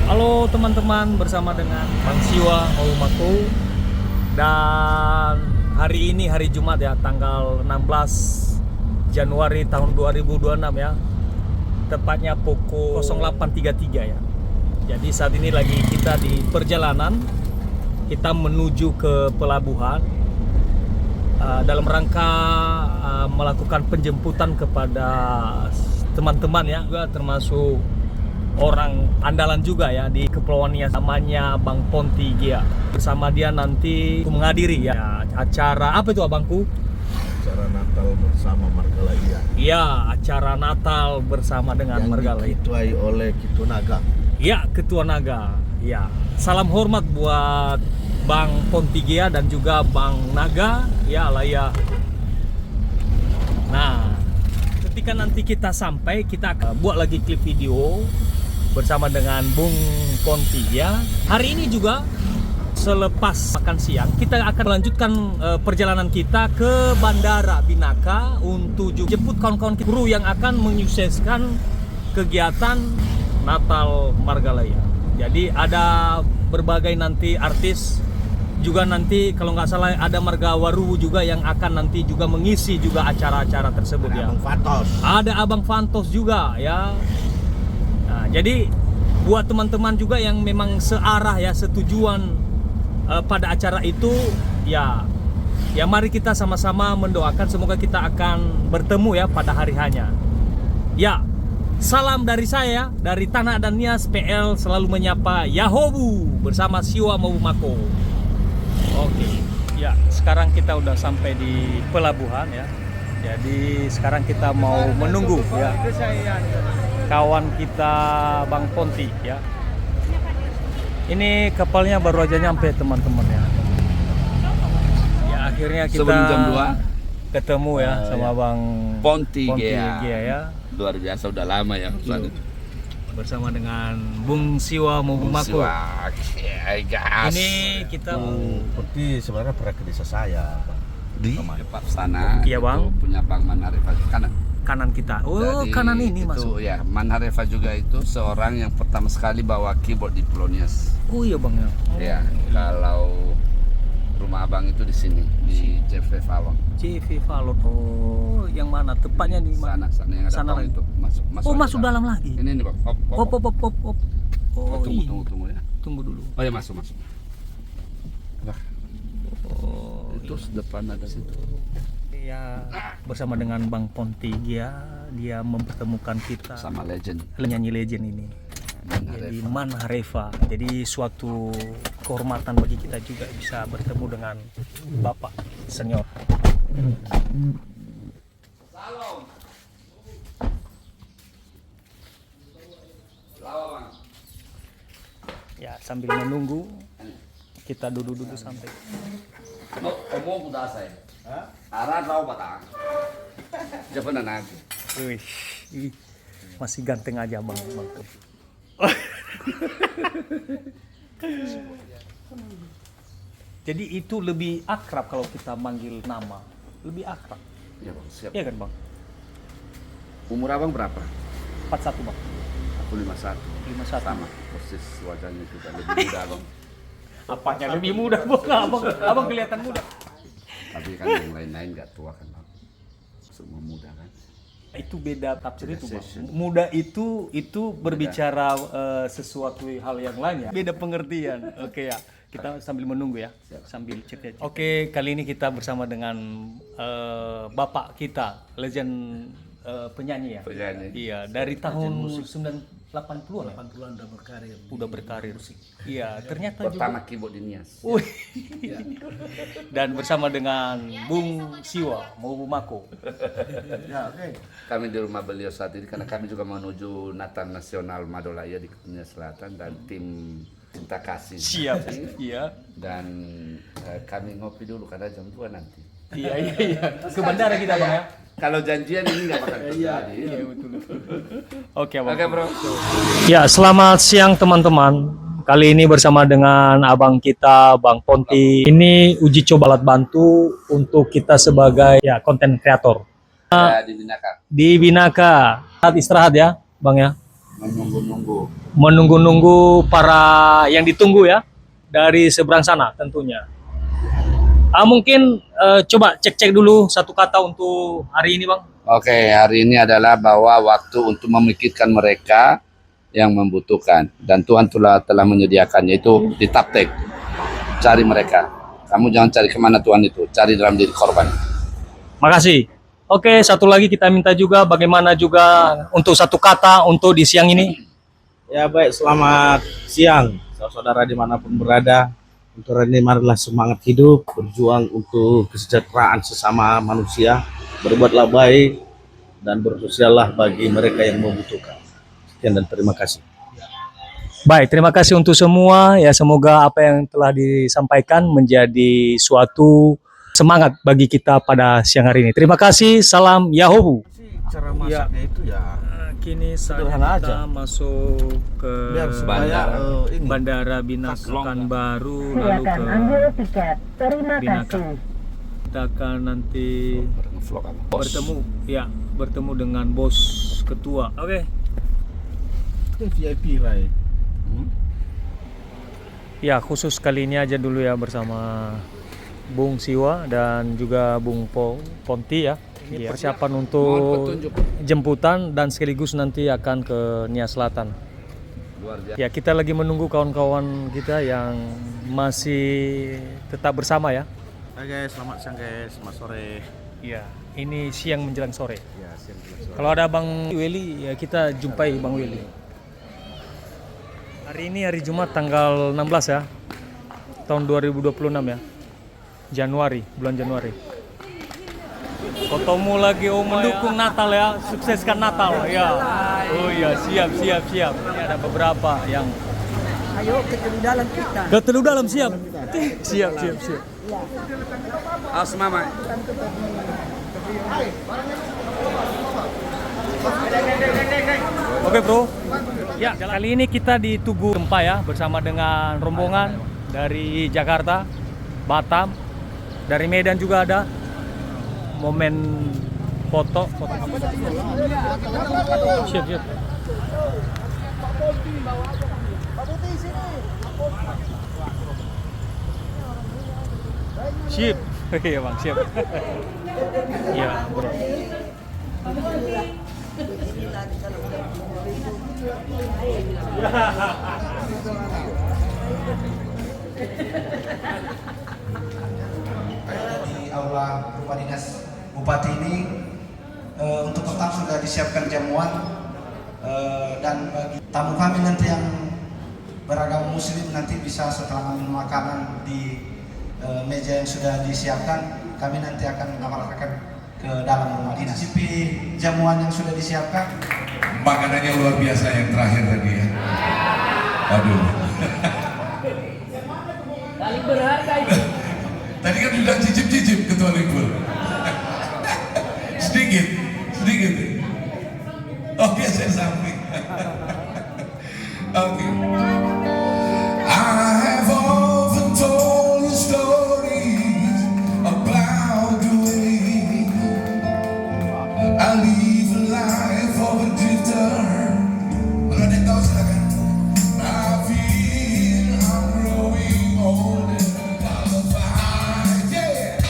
Halo teman-teman, bersama dengan Bang Siwa Maumaku. Dan hari ini hari Jumat ya, tanggal 16 Januari tahun 2026 ya. Tepatnya pukul 08.33 ya. Jadi saat ini lagi kita di perjalanan. Kita menuju ke pelabuhan dalam rangka melakukan penjemputan kepada teman-teman ya, juga termasuk orang andalan juga ya di Kepulauan Nias, namanya Bang Ponti Gia. Bersama dia nanti menghadiri ya acara apa itu abangku? Acara Natal bersama Margalaya. Iya, acara Natal bersama dengan Margalaya. Yang diketuai oleh Ketua Naga. Iya, Ketua Naga. Ya, salam hormat buat Bang Ponti Gia dan juga Bang Naga ya lah ya. Nah, ketika nanti kita sampai, kita akan buat lagi klip video bersama dengan Bung Ponti ya. Hari ini juga selepas makan siang kita akan melanjutkan perjalanan kita ke Bandara Binaka untuk jemput kawan-kawan kru yang akan menyukseskan kegiatan Natal Margalaya. Jadi ada berbagai nanti artis juga, nanti kalau nggak salah ada Margawaru juga yang akan nanti juga mengisi juga acara-acara tersebut ya. Abang Fantos. Ada Abang Fantos juga ya. Nah, jadi buat teman-teman juga yang memang searah ya, setujuan pada acara itu ya, mari kita sama-sama mendoakan semoga kita akan bertemu ya pada hari hanya. Ya, salam dari saya dari Tanah dan Nias PL, selalu menyapa Yahobu bersama Siwa Maumaku. Oke, ya sekarang kita udah sampai di pelabuhan ya. Jadi sekarang kita mau menunggu ya kawan kita Bang Ponti ya. Ini kapalnya baru aja nyampe teman-teman ya. Ya akhirnya kita sebelum jam 2 ketemu ya sama Bang Ponti Gia ya. Luar biasa, udah lama ya. Bersama dengan Bung Siwa Maumaku. Ini kita Seperti sebenarnya pernah ke desa saya, Bang. Di Pak sana. Iya, Bang. Itu punya Bang Manharefa kanan kita. Oh, Jadi, kanan ini itu, masuk. Ya, Manharefa juga itu seorang yang pertama sekali bawa keyboard di Pulau Nias. Oh iya, Bang ya. Oh. Ya, kalau rumah abang itu di sini, di JV Falon. JV Falon. Oh, yang mana? Tepatnya di mana? Sana yang ada Sana tong lagi. itu. Oh, masuk dalam lagi. Ini nih, Bang. Op. Oh, iya. Tunggu ya. Tunggu dulu. Oh ya, masuk. Lah, Oh, itu depan ada situ. ya bersama dengan Bang Ponti dia mempertemukan kita Sama legend. penyanyi legend ini. Jadi Manharefa. Jadi suatu kehormatan bagi kita juga bisa bertemu dengan Bapak senior. Salam. Ya, sambil menunggu kita duduk-duduk santai. Omong udah saya. Arah tahu batang. Jangan nanti. Wih, masih ganteng aja bang. Jadi itu lebih akrab kalau kita manggil nama, lebih akrab. Ya bang, siap. Iya kan bang? Umur abang berapa? 41 bang. Aku 51. 51. Sama. Persis wajahnya juga lebih muda bang. Apanya lebih muda bang? Abang kelihatan muda. Tapi kan yang lain-lain nggak tua kan bang. Semua muda kan. Itu beda tafsir itu bang. Session. Muda itu berbicara sesuatu hal yang lain ya. Beda pengertian. Oke ya. Kita sambil menunggu ya. Sambil cerita. Oke, kali ini kita bersama dengan bapak kita, legend penyanyi ya. Penyanyi. Iya, dari tahun 80-an ya. 80-an udah berkarir. Udah berkarir. Iya, ternyata Pertama juga. keyboard di Nias. Wih. Dan bersama dengan Bung Siwa Maumaku. Ya, oke. Kami di rumah beliau saat ini karena kami juga menuju Natal Nasional Madolaya di Nias Selatan dan tim Cinta Kasih. Siap. Iya. Dan kami ngopi dulu karena jam 2 nanti. Iya. Ke bandara kita bang ya. Kalau janjian ini nggak bakal terjadi. Iya betul. Oke bang. Oke bro. Ya, selamat siang teman-teman. Kali ini bersama dengan abang kita, Bang Ponti. Ini uji coba alat bantu untuk kita sebagai ya konten kreator. Di Binaka. Di Binaka. Saat istirahat ya, Bang ya. menunggu-nunggu. menunggu-nunggu para yang ditunggu ya dari seberang sana tentunya. Mungkin coba cek-cek dulu satu kata untuk hari ini Bang. Oke, hari ini adalah bahwa waktu untuk memikirkan mereka yang membutuhkan, dan Tuhan telah menyediakannya, itu di Taptek. Cari mereka. Kamu jangan cari kemana Tuhan itu, cari dalam diri korban. Makasih. Oke, satu lagi kita minta juga bagaimana juga untuk satu kata untuk di siang ini. Ya baik, selamat siang saudara dimanapun berada. Untuk hari ini marilah semangat hidup, berjuang untuk kesejahteraan sesama manusia, berbuatlah baik dan bersosiallah bagi mereka yang membutuhkan. Sekian dan terima kasih. Baik, terima kasih untuk semua ya, semoga apa yang telah disampaikan menjadi suatu semangat bagi kita pada siang hari ini. Terima kasih, salam Yahobu. Cara masaknya itu ya Kini sederhana saatnya kita aja. masuk ke biar supaya ini Bandara Binakan Baru, lalu Silakan ke ambil tiket. Terima Binakan. kasih. Kita akan nanti Vlog apa? Bos. bertemu dengan bos ketua. Oke. VIP Rai. Ya, khusus kali ini aja dulu ya bersama Bung Siwa dan juga Bung Ponti ya. Ini persiapan Mohon untuk petunjuk. jemputan dan sekaligus nanti akan ke Nia Selatan. Luar biasa. Ya, kita lagi menunggu kawan-kawan kita yang masih tetap bersama ya. Hai guys, selamat siang guys, selamat sore. Iya, ini siang menjelang sore. Ya, siang sore. Kalau ada Bang Willy, ya kita jumpai Bang Willy. Hari ini hari Jumat tanggal 16 ya, tahun 2026 ya, bulan Januari. Ketemu lagi mendukung Natal ya, sukseskan Natal ya. Oh iya, siap. Ini ada beberapa yang Ayo ke dalam kita. ketelu dalam siap. Siap. Awas mama. Oke bro, ya kali ini kita di Tugu Gempa ya, bersama dengan rombongan dari Jakarta, Batam, dari Medan juga ada. Momen foto. Siap. Siap. Iya bang, siap. Iya bro. Di aula Rupa Dinas Bupati ini untuk petang sudah disiapkan jamuan dan bagi tamu kami nanti yang beragama muslim nanti bisa setelah mengambil makanan di meja yang sudah disiapkan, kami nanti akan mengamalkan ke dalam rumah dinas. Cicipi jamuan yang sudah disiapkan. Makanannya luar biasa yang terakhir tadi ya. Aduh. Paling berharga itu. Tadi kan sudah cicip-cicip ketua libur. sedikit. Oh ya saya samping. Oke. I have often told you stories about the way I live a life of a drifter. Kalau ada yang tahu silakan. I feel I'm growing older. I'll fight, yeah.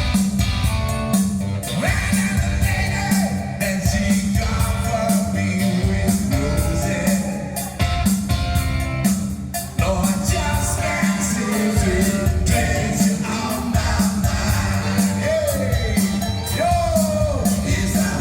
And she comfort me with roses. No, I just can't seem to place you on my mind. Hey, yo, is that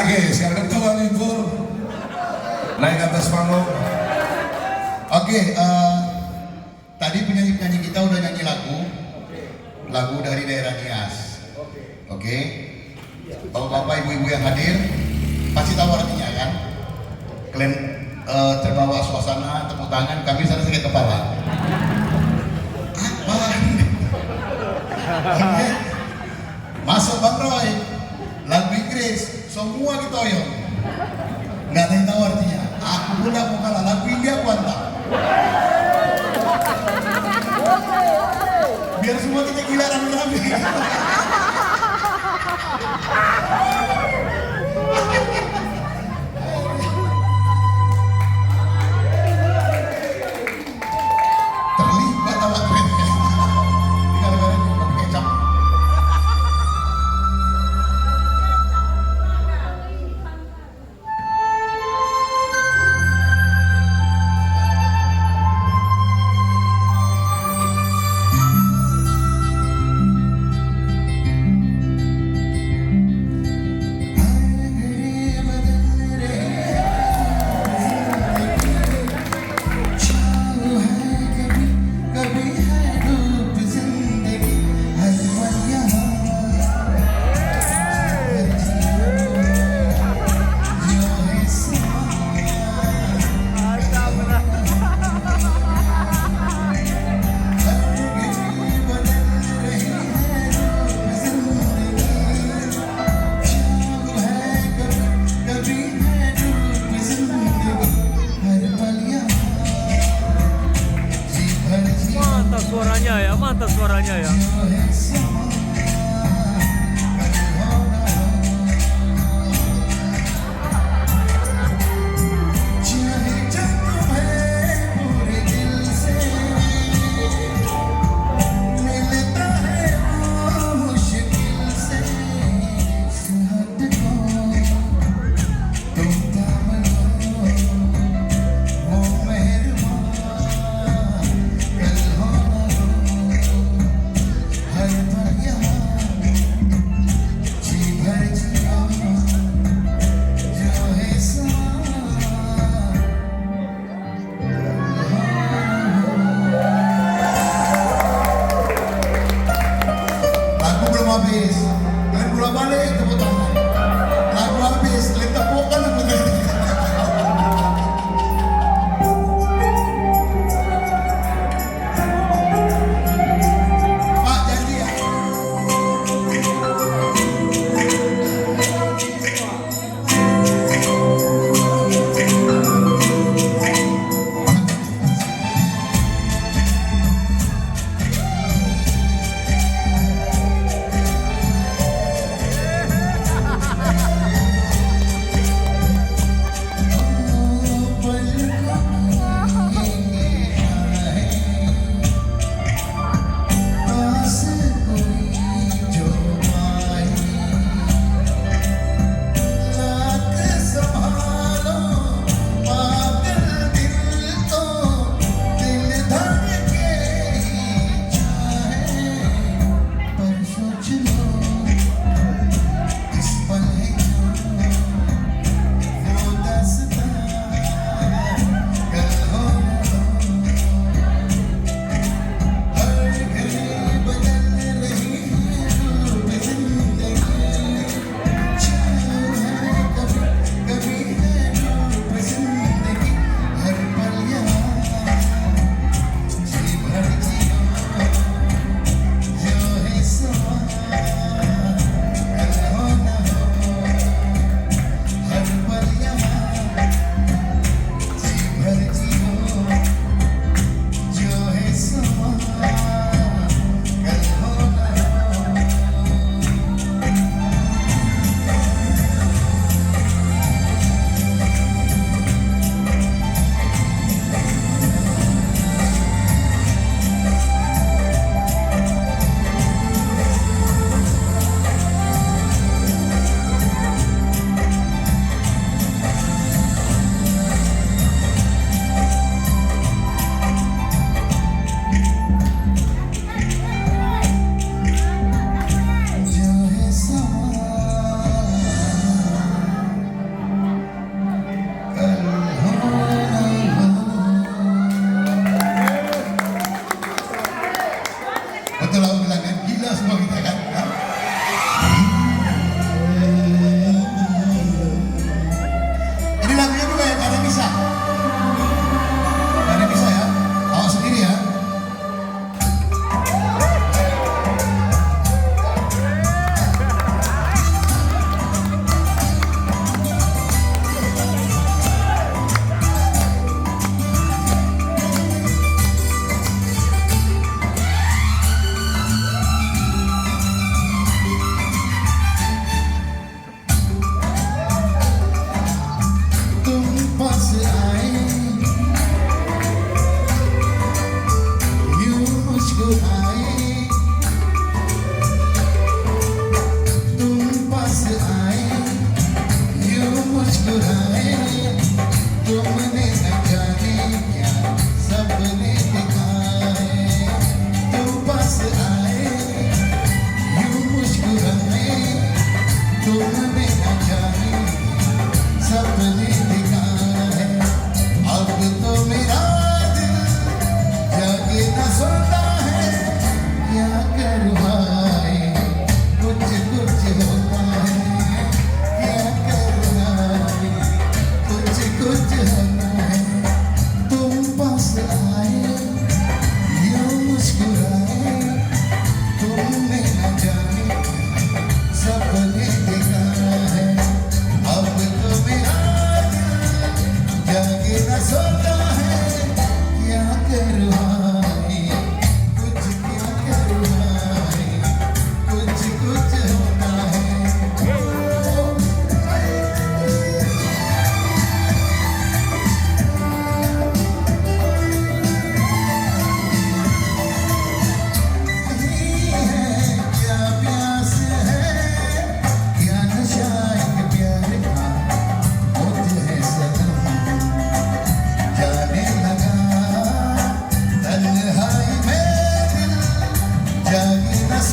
Oke, sekarang ketua libur naik atas panggung. Oke, tadi penyanyi-penyanyi kita udah lagu dari daerah Nias. Oke. Bapak-bapak, ibu-ibu yang hadir, pasti tahu artinya kan? Kalian terbawa suasana, tepuk tangan, kami sana sakit kepala. Apa? Masuk Bang Roy, lagu Inggris, semua kita oyong. Nggak ada yang tahu artinya. Aku pun mau kalah, lagu India aku hantar. Biar semua kita gila rame-rame. Terlibat awak keren. Gara-gara ini pakai kecap. Mantap suaranya ya. Lagu belum habis, kalian pulang balik tepuk tangan. Lagu habis, kalian tepukkan tepuk tangan. Pak janji ya.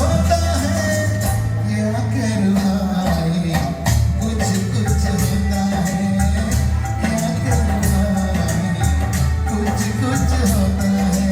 सोता है क्या करूँ भाई कुछ कुछ होता है क्या करूँ भाई कुछ कुछ होता है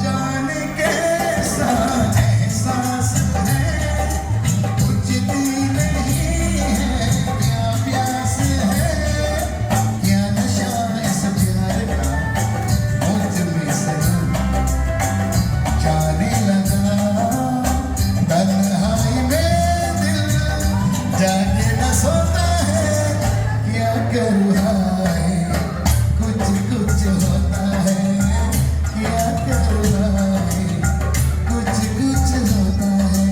जाने कैसा एहसास है बुझती नहीं है क्या प्यास है क्या नशा इस प्यार का मुझ में सनम जाने लगा तन्हाई में दिल जाने न सोता है क्या करूँ हाय कुछ कुछ होता है क्या करूँ हाय कुछ कुछ होता है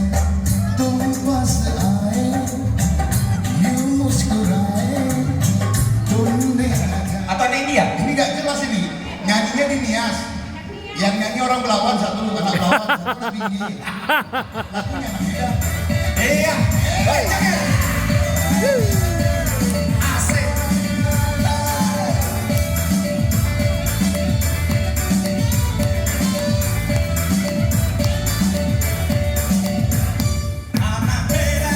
तुम पास आए यूं मुस्कुराए तुमने Atau ada India? Ini gak jelas ini. Nyanyinya di Nias. Yang nyanyi orang Belawan satu, anak Belawan satu lagi ini. Lagunya India. Iya. Baik, jangan. Asik. Anak beda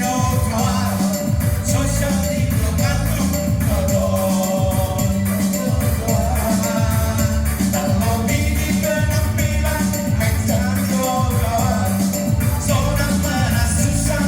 no keluar. Sosial di blokanku kodok. Terlebih di penampilan mencari kodok. Seorang merasa susah.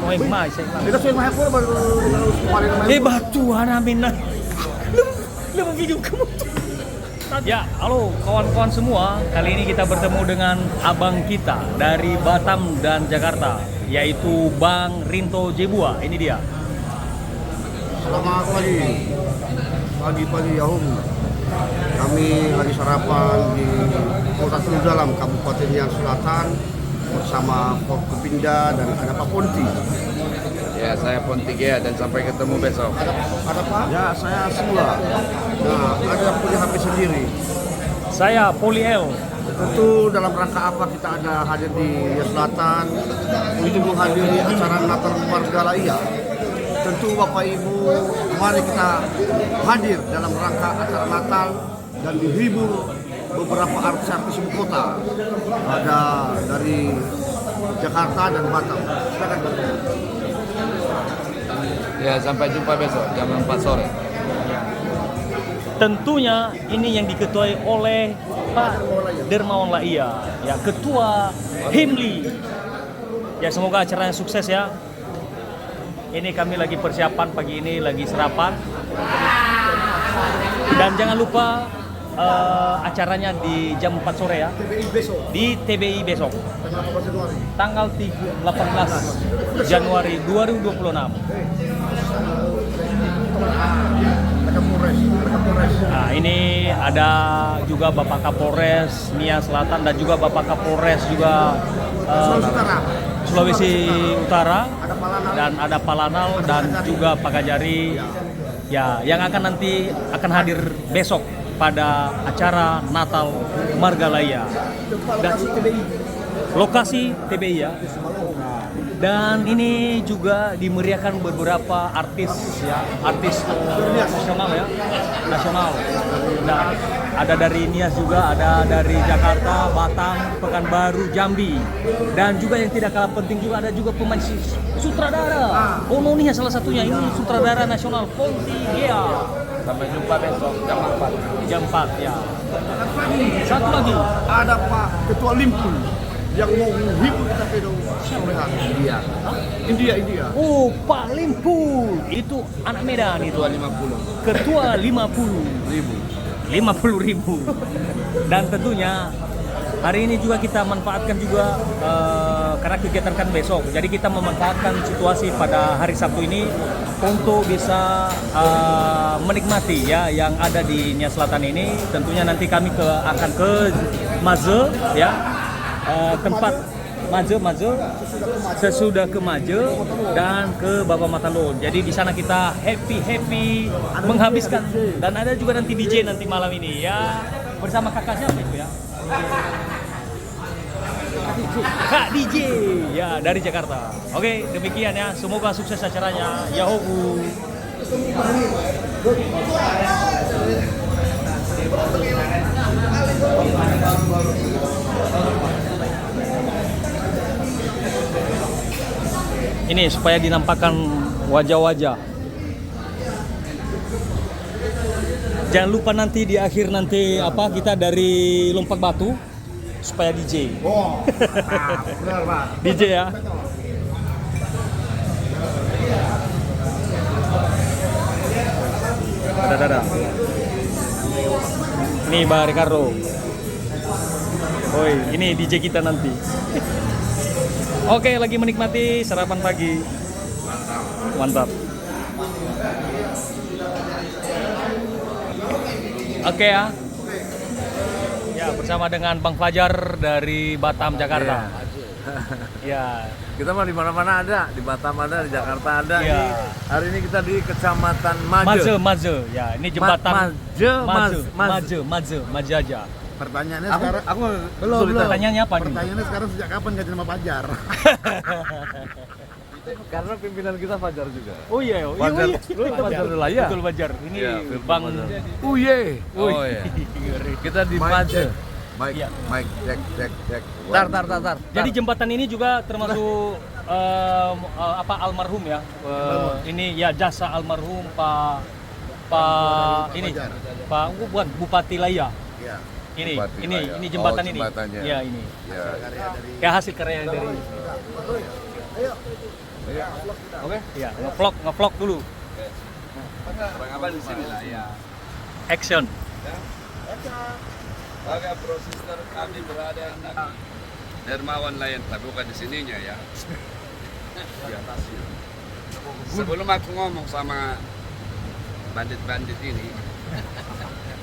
Kowe mai saya. Kita sudah mahal pun baru kemarin kemarin. Batuan amin. Lu video kamu. Ya, halo kawan-kawan semua. Kali ini kita bertemu dengan abang kita dari Batam dan Jakarta, yaitu Bang Rinto Jebua. Ini dia. Selamat pagi Yahum. Kami lagi sarapan di Kota Terudalam, Kabupaten Nias Selatan bersama Forkopimda dan ada Pak Ponti. Ya, saya Ponti Gea dan sampai ketemu besok. Ada Pak? Ya, saya Semula. Nah, ada punya HP sendiri. Saya Poli L. Tentu dalam rangka apa kita ada hadir di Nias Selatan untuk menghadiri acara Natal Margalaya. Tentu Bapak Ibu, mari kita hadir dalam rangka acara Natal dan dihibur beberapa artis-artis ibu kota. Ada dari Jakarta dan Batam. Silakan Bapak. Ya, sampai jumpa besok jam 4 sore. Tentunya ini yang diketuai oleh Pak Dermawan Laia, ya Ketua Himli. Ya semoga acaranya sukses ya. Ini kami lagi persiapan pagi ini, lagi sarapan. Dan jangan lupa acaranya di jam 4 sore ya. Di TBI besok. Tanggal 18 Januari 2026. Nah, ini ada juga Bapak Kapolres Nias Selatan dan juga Bapak Kapolres juga Sulawesi Utara dan ada Palanal dan juga Pak Kajari ya yang akan hadir besok pada acara Natal Margalaya dan lokasi TBI ya. Dan ini juga dimeriahkan beberapa artis ya, artis nasional ya, nasional. Dan ada dari Nias juga, ada dari Jakarta, Batam, Pekanbaru, Jambi. Dan juga yang tidak kalah penting juga ada juga pemain sutradara. Nia salah satunya, ini sutradara nasional Ponti Gea. Sampai jumpa besok jam 4. Jam 4 ya. Satu lagi Ada Pak Ketua Limpul yang mau menghibur kita pedo sorehan. India. Oh, Pak Limpul. Itu anak Medan itu. Ketua 50.000. Dan tentunya hari ini juga kita manfaatkan juga karena kegiatan kan besok. Jadi kita memanfaatkan situasi pada hari Sabtu ini untuk bisa menikmati ya yang ada di Nias Selatan ini. Tentunya nanti kami akan ke Maze ya. Tempat Maje sesudah ke Maje dan ke Baba Matalon. Jadi di sana kita happy menghabiskan dan ada juga nanti DJ nanti malam ini ya bersama kakak siapa itu ya? Kak DJ ya dari Jakarta. Oke, demikian ya. Semoga sukses acaranya. Yahoo. Ini supaya dinampakkan wajah-wajah. Jangan lupa nanti di akhir nanti apa kita dari Lompat Batu supaya DJ. Oh, benar Pak. DJ ya. Ada. Ini Bang Ricardo. Oi, ini DJ kita nanti. Oke, lagi menikmati sarapan pagi. Mantap. Oke ya. Ya, bersama dengan Bang Fajar dari Batam, Jakarta. Ya. Kita mah di mana-mana ada, di Batam ada, di Jakarta ada. Iya. Hari ini kita di Kecamatan Maje. Maje. Ya, ini jembatan Maje aja. Pertanyaannya sekarang aku Belum. Pertanyaannya apa nih? Pertanyaannya sekarang sejak kapan ganti nama Fajar? Karena pimpinan kita Fajar juga. Oh iya, Fajar dulu ya. Betul Fajar. Ini Iya, Bang Uye. Oh iya. Kita di Maje. Baik, Iya. baik, cek. Tar. Jadi jembatan ini juga termasuk almarhum ya. Ini ya jasa almarhum Pak ini Pak bukan Bupati Laya. Iya. Ini Bupati ini Laya. ini jembatan Oh, ini. jembatannya. Ya ini. Ya. Kayak hasil karya dari Oke? Iya, ngevlog dulu. Bang Abang di sini lah ya. Action. Oke, bro sister, kami berada di Dermawan Layan, tapi bukan di sininya ya. Di atasnya. Sebelum aku ngomong sama bandit-bandit ini,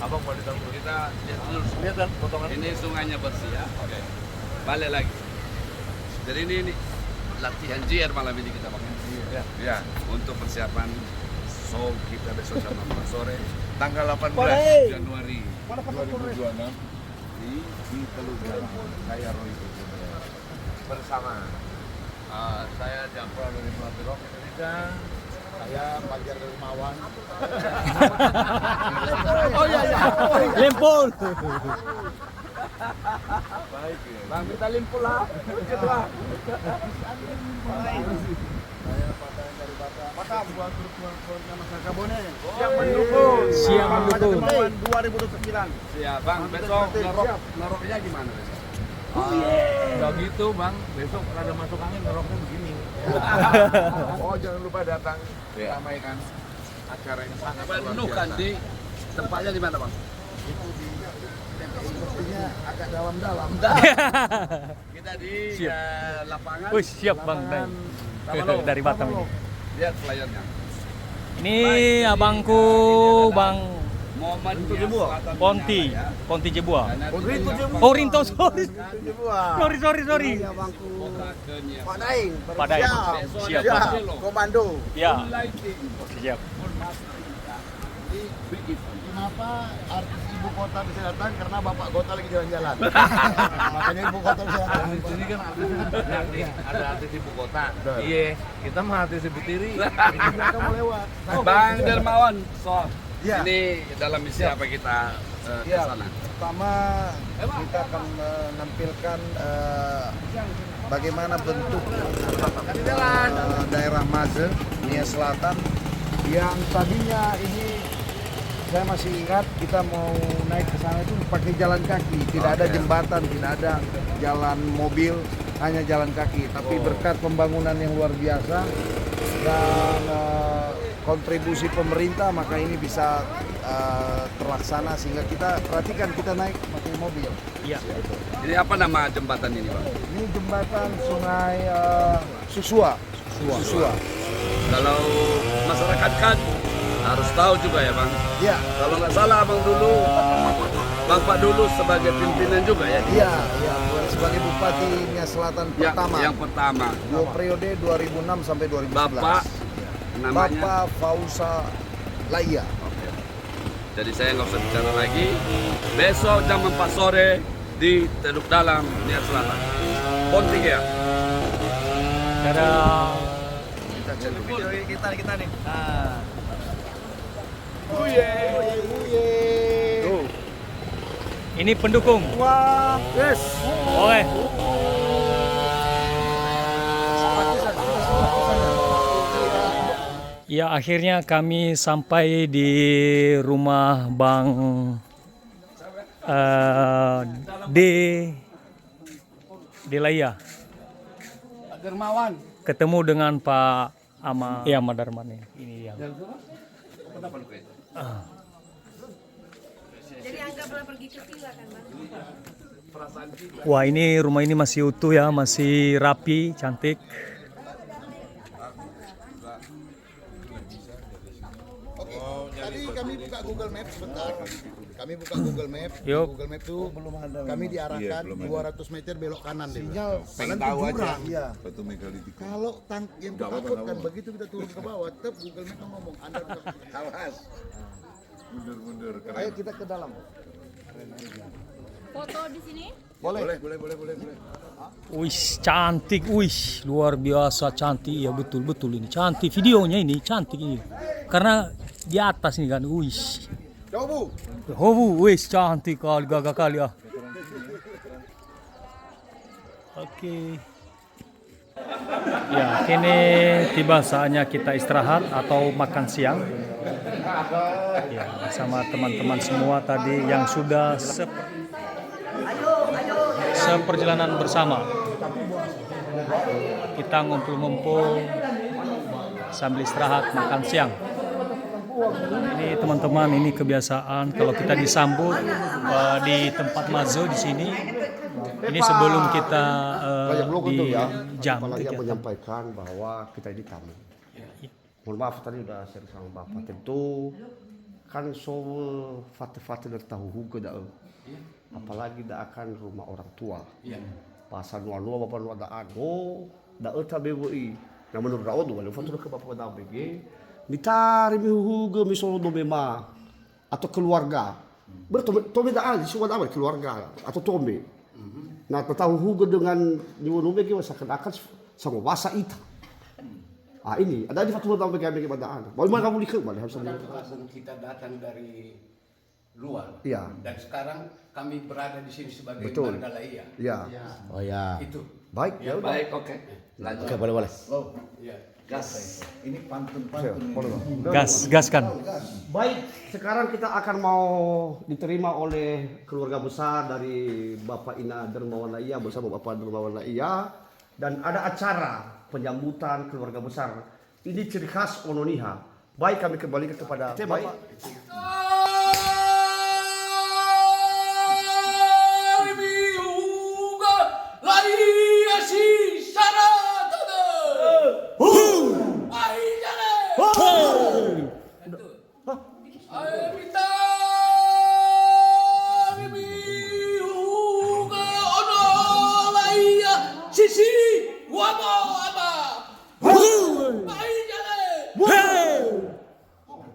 Abang mau ditanggung. kita lihat dulu. Lihat kan potongan. Ini sungainya bersih ya. Oke. Balik lagi. Jadi ini latihan JR malam ini kita pakai. Iya. Ya, untuk persiapan show kita besok jam 4 sore tanggal 18 Januari 2026 di Teluk Jalan Kaya Roy itu bersama saya Jampro dari Pelatih Rock Indonesia, saya Fajar Dermawan. Oh iya. Lempol. Baik, Bang minta limpul lah. Kedua. Batam buat keluarga masyarakat Bone. Siap mendukung. Siap mendukung. Dermawan 2029. Siap, Bang. Besok ngeroknya gimana besok? Udah gitu bang, besok ada masuk angin ngeroknya begini. Oh, jangan lupa datang ramaikan acara yang sangat penuh kan di tempatnya di mana, Bang? Sepertinya agak dalam-dalam. Kita di Siap. lapangan. Wih, siap Bang Dai. Dari Batam ini. Lihat playernya. Ini abangku Bang Momen Ponti Jebua. Rinto Jebua. Oh Rinto, sorry. Sorry. Abangku Pak Pak Daeng. Pak Daeng. Siap, Pak. Komando. Ya. Siap. Kenapa artis ibu kota bisa datang? Karena Bapak Kota lagi jalan-jalan. Makanya ibu kota bisa datang. Di sini kan ada artis ibu kota. Iya, kita mah artis ibu tiri. Mereka mau lewat. Bang Dermawan, Ya. ini dalam misi apa kita ke Ya, sana? pertama kita akan menampilkan bagaimana bentuk daerah Maze, Nia Selatan, yang tadinya ini saya masih ingat kita mau naik ke sana itu pakai jalan kaki, tidak ada jembatan, tidak ada jalan mobil, hanya jalan kaki. Tapi berkat pembangunan yang luar biasa dan kontribusi pemerintah, maka ini bisa terlaksana sehingga kita perhatikan kita naik pakai mobil. Iya. Ini apa nama jembatan ini, Bang? Ini jembatan Sungai Susua. Kalau masyarakat kan harus tahu juga ya, Bang. Iya. Kalau nggak salah Abang dulu, Bapak dulu sebagai pimpinan juga ya? Iya, sebagai Bupati Nia Selatan pertama. Yang pertama. Dua periode 2006 sampai 2011. Bapak namanya? Bapak Fausa Laya. Oke. Jadi saya nggak usah bicara lagi. Besok jam 4 sore di Teluk Dalam, Nia Selatan. Ponti ya. Dadah. Kita cek video Kita nih. Tuh. Ini pendukung. Wah, yes. Oke. Ya, akhirnya kami sampai di rumah Bang Delaya. Dermawan. Ketemu dengan Pak Ahmad Darman ini yang. Jadi anggaplah pergi ke villa kan, Bang? Wah, ini rumah ini masih utuh ya, masih rapi, cantik. Tadi kami buka Google Maps sebentar. Kami buka Google Maps. Yuk. Google Maps itu kami diarahkan 200 meter belok kanan deh. Pengen tahu aja. Iya. Kalau yang ditakutkan begitu kita turun ke bawah, tetap Google Maps ngomong Anda awas. Mundur. Ayo kita ke dalam. Foto di sini? Boleh. Wih, cantik, wih, luar biasa cantik ya, betul ini cantik, videonya ini cantik ini, karena di atas ini kan, wih, wih, cantik kali, gagah kali ya. Oke. Ya, kini tiba saatnya kita istirahat atau makan siang. Ya, bersama teman-teman semua tadi yang sudah seperjalanan bersama. Kita ngumpul-ngumpul sambil istirahat makan siang. Ini teman-teman, ini kebiasaan kalau kita disambut di tempat mazo di sini. Ini sebelum kita di jam apalagi kegiatan. menyampaikan bahwa kita ini tamu. Mohon maaf tadi udah share sama Bapak. Tentu kan so fate-fate dari tahu hugo dah. Apalagi dah akan rumah orang tua. Pasal nuan-nuan bapak nuan dah ado, dah eta BWI. Nah menurut Rawon tuh, kalau fatu ke bapak dah BG, ditari mi hugo mi solo do mema atau keluarga. Bertobe dah ada semua dah keluarga atau tombe. Nah, tahu hugo dengan nyuruh kita seakan-akan sama bahasa ita. Ah ini ada di fatwa tahu bagaimana keadaan. Bagaimana kamu dikek balik harus kita datang dari luar. Iya. Dan sekarang kami berada di sini sebagai Betul. warga Laia. Iya. Oh ya. Itu. Baik, ya udah. Baik, oke. Lanjut. Oke, boleh. Oh, iya. Gas. Ini pantun. Gaskan. Baik, sekarang kita akan mau diterima oleh keluarga besar dari Bapak Ina Dermawan Laia bersama Bapak Dermawan Laia dan ada acara penyambutan keluarga besar. Ini ciri khas Ononiha. Baik, kami kembali kepada Bapak.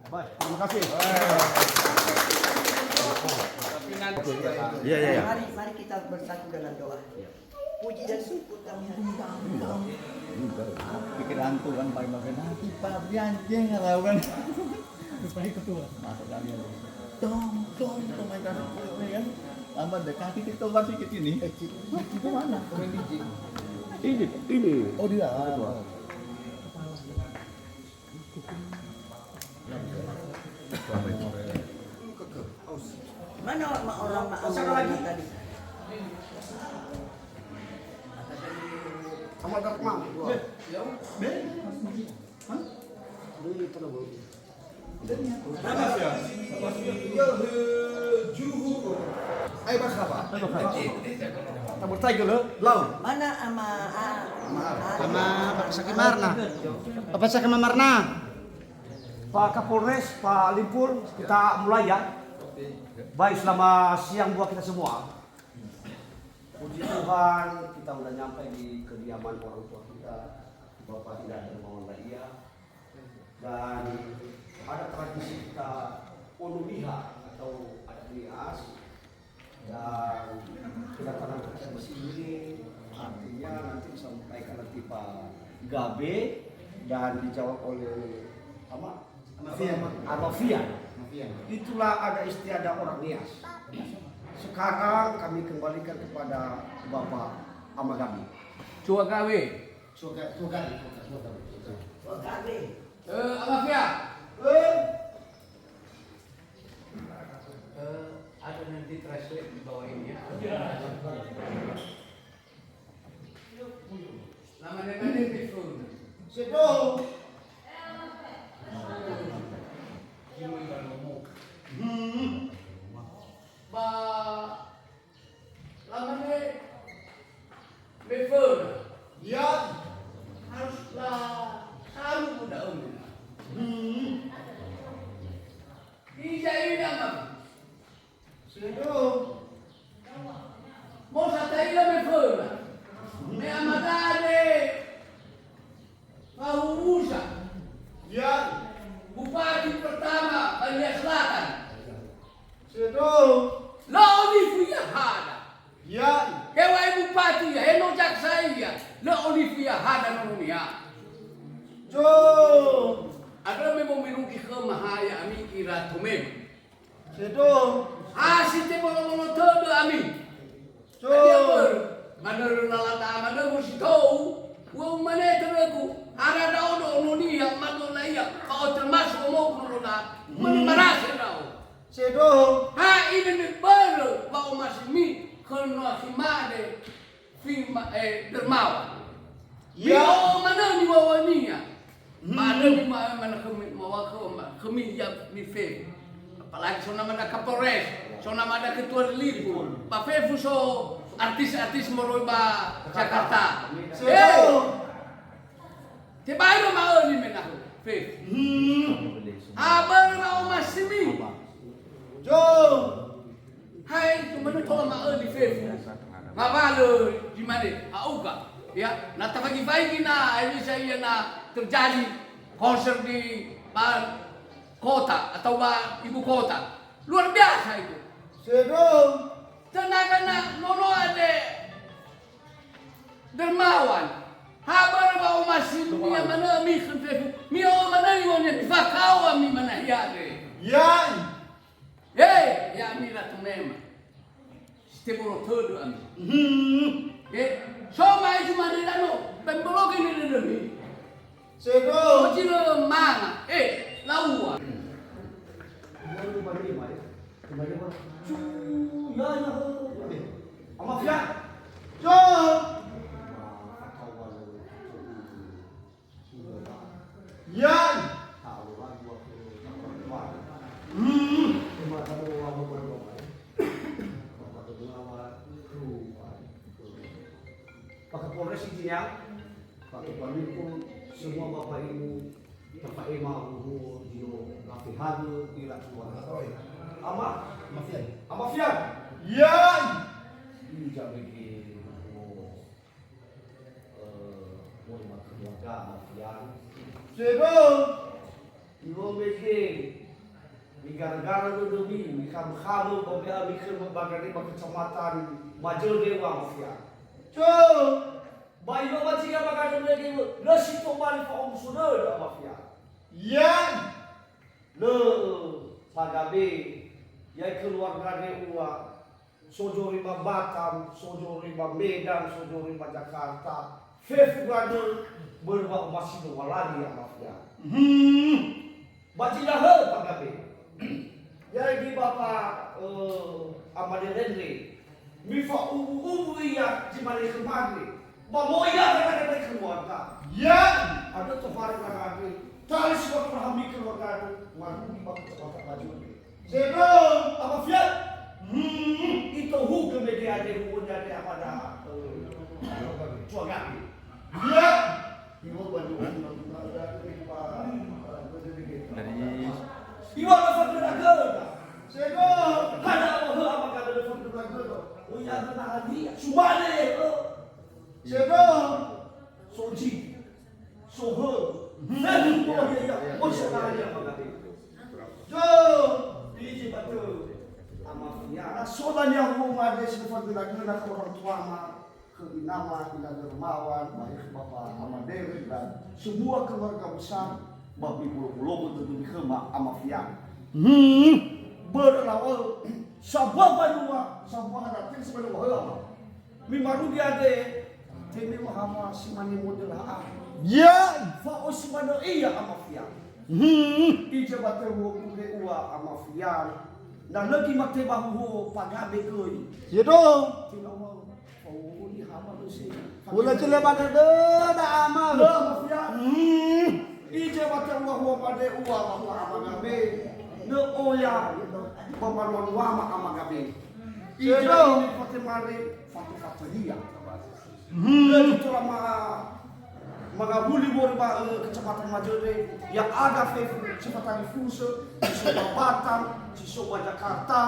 Baik, terima kasih. Iya. Mari kita bersatu dalam doa. Puji dan syukur kami hanya Pikiran Tuhan paling bagian nanti Pak Bianjeng ngelawan. Supaya ketua. Masuk lagi. Dong, main kan kan. Tambah dekati kita masih ke sini. Itu mana? Ini. Oh dia. mana orang orang tadi? Amal Darma. Ayo bakaba. Tabur tiger lo, lau. Mana ama Pak Sakimarna. Bapak Sakimarna. Pak Kapolres, Pak Limpur, kita mulai ya. Baik, selama siang buat kita semua. Puji Tuhan, kita udah nyampe di kediaman orang tua kita, Bapak Ina Dermawan Laia. Dan ada tradisi kita Onuniha atau adat nias. Dan kedatangan kita di sini artinya nanti disampaikan nanti Pak Gabe dan dijawab oleh Amafian. Itulah ada istiadat orang nias. Sekarang kami kembalikan kepada Bapak Amagabi. Cua gawe. Amafia. Ada nanti translate di bawah ini ya. Nama dengan telepon. Lamanya befer. Ya. Haruslah selalu mudah Ija ini apa? Mau saya befer. Me amadane. Musa. Ya. Bupati pertama Bania Selatan. Lauli fuya hada. Ya. Hewa bupati ya, heno jaksa ya. Lauli fuya hada nonia. Jo. Ada memang minum mahaya ami kira tumem. Asite bolo todo ami. Jo. Mana nalata mana musitau. Wa mana tereku. Ada daun nonia mano laia. Kau termasuk mau kununa. Memarase dau. Ha ini ni baru mau masih mi kena himade dermawan. Ya mana ni wawania. Mana di mana kami yang di fe. Apalagi so nama ada Kapolres, so nama ada Ketua Lipo. Pak Fefu so artis-artis Moroba Jakarta. Tiba-tiba mau ni menah. Fe. Abar mau masimi. Jo. Hai, tu mana tolong mau di Fe. Mabalo di mana? Auga. Ya, nah pagi-pagi ini saya terjadi konser di kota atau ibu kota. Luar biasa itu. Sedang. Tenaga nono ada dermawan. Habar bau masih dunia mana mi kentefu. Mi o mana ni wonya fakau mi mana ya de. Ya. Ya mi la tumema. Steboro todo ami. So mai cuma di dano, pembolok ini di demi. Sedang. Cina mana? Lawa. Amafia. Jom. Yan. Pak Kapolres Sijinang, Pak Kepala Lipo, semua Bapak Ibu, Bapak Imam, Guru, Jino, Rafihan, Ila keluarga. Amafian. Yan. Ini jangan bikin keluarga Amafian. Sedang. Ibu bikin di gara-gara demi kamu bawa bikin berbagai kecamatan Majel Dewa Amafian. Bayi bapak jika makan lagi nasi tombali pak sudah dah mafia. Yan, le pagabe, yai keluarga Dewa, sojo riba Batam, sojo riba Medan, sojo riba Jakarta, Februari berbagai masih dua lagi ya mafia. Baci dah pagabe, yai di bapak Amade Rendre. Mifa ubu ya cimali kemari, bamoya karena dari keluarga. Ya, ada tofar lagi. Tali sudah pernah ambil keluarga itu, ngaku di bawah kota baju. Sebelum apa fiat? Itu hukum media ada hukum dari apa dah? Cuaga. Ya, ibu baju dari ibu apa fakir agama? Sebelum ada apa kata dari fakir agama? Uya kena hadiah, subale sebab soji, sohe, dan ya, macam mana apa jo, biji batu, amafia. Soalnya rumah dia seperti lagi nak orang tua mah ke nama ina dermawan, baik bapa Amaderi dan sebuah keluarga besar, babi pulau-pulau betul di kema amafia. Berlawan. Sabah banua, sabah ada ting sebelum halam. Mimaru dia ada, temi mahama simani model ha. Ya, fa osmano iya amafia. Ije batewo kuge ua amafia. Na lagi mate bahu pagabe koi. Ya dong. Tinawa, oh ni hama lusi. Ula cile pada da amal. Amafia. Ije batewo pada ua amagabe. Ne oya. Pemaluan wama amagabe. Ije ini fatimari fatu-fatulia. Jadi itulah magabuli borba kecamatan Majene yang ada cepatan difuse di Soba Batam, di Soba Jakarta,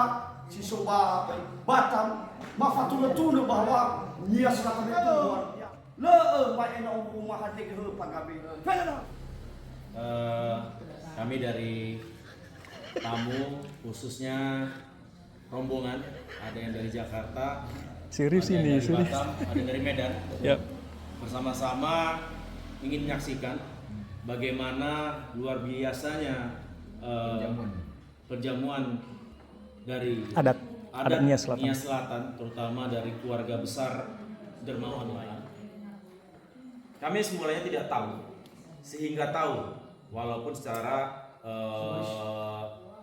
di Soba Batam. Mafatuna bahwa nias selatan itu luar biasa. Banyak rumah hati ke pagabe. Kami dari tamu khususnya rombongan, ada yang dari Jakarta, serius ada ini, yang dari serius. Batam, ada yang dari Medan. Yep. Bersama-sama ingin menyaksikan bagaimana luar biasanya perjamuan dari Adat Nias Selatan. Nias Selatan, terutama dari keluarga besar dermawan lain. Kami semulanya tidak tahu, sehingga tahu, walaupun secara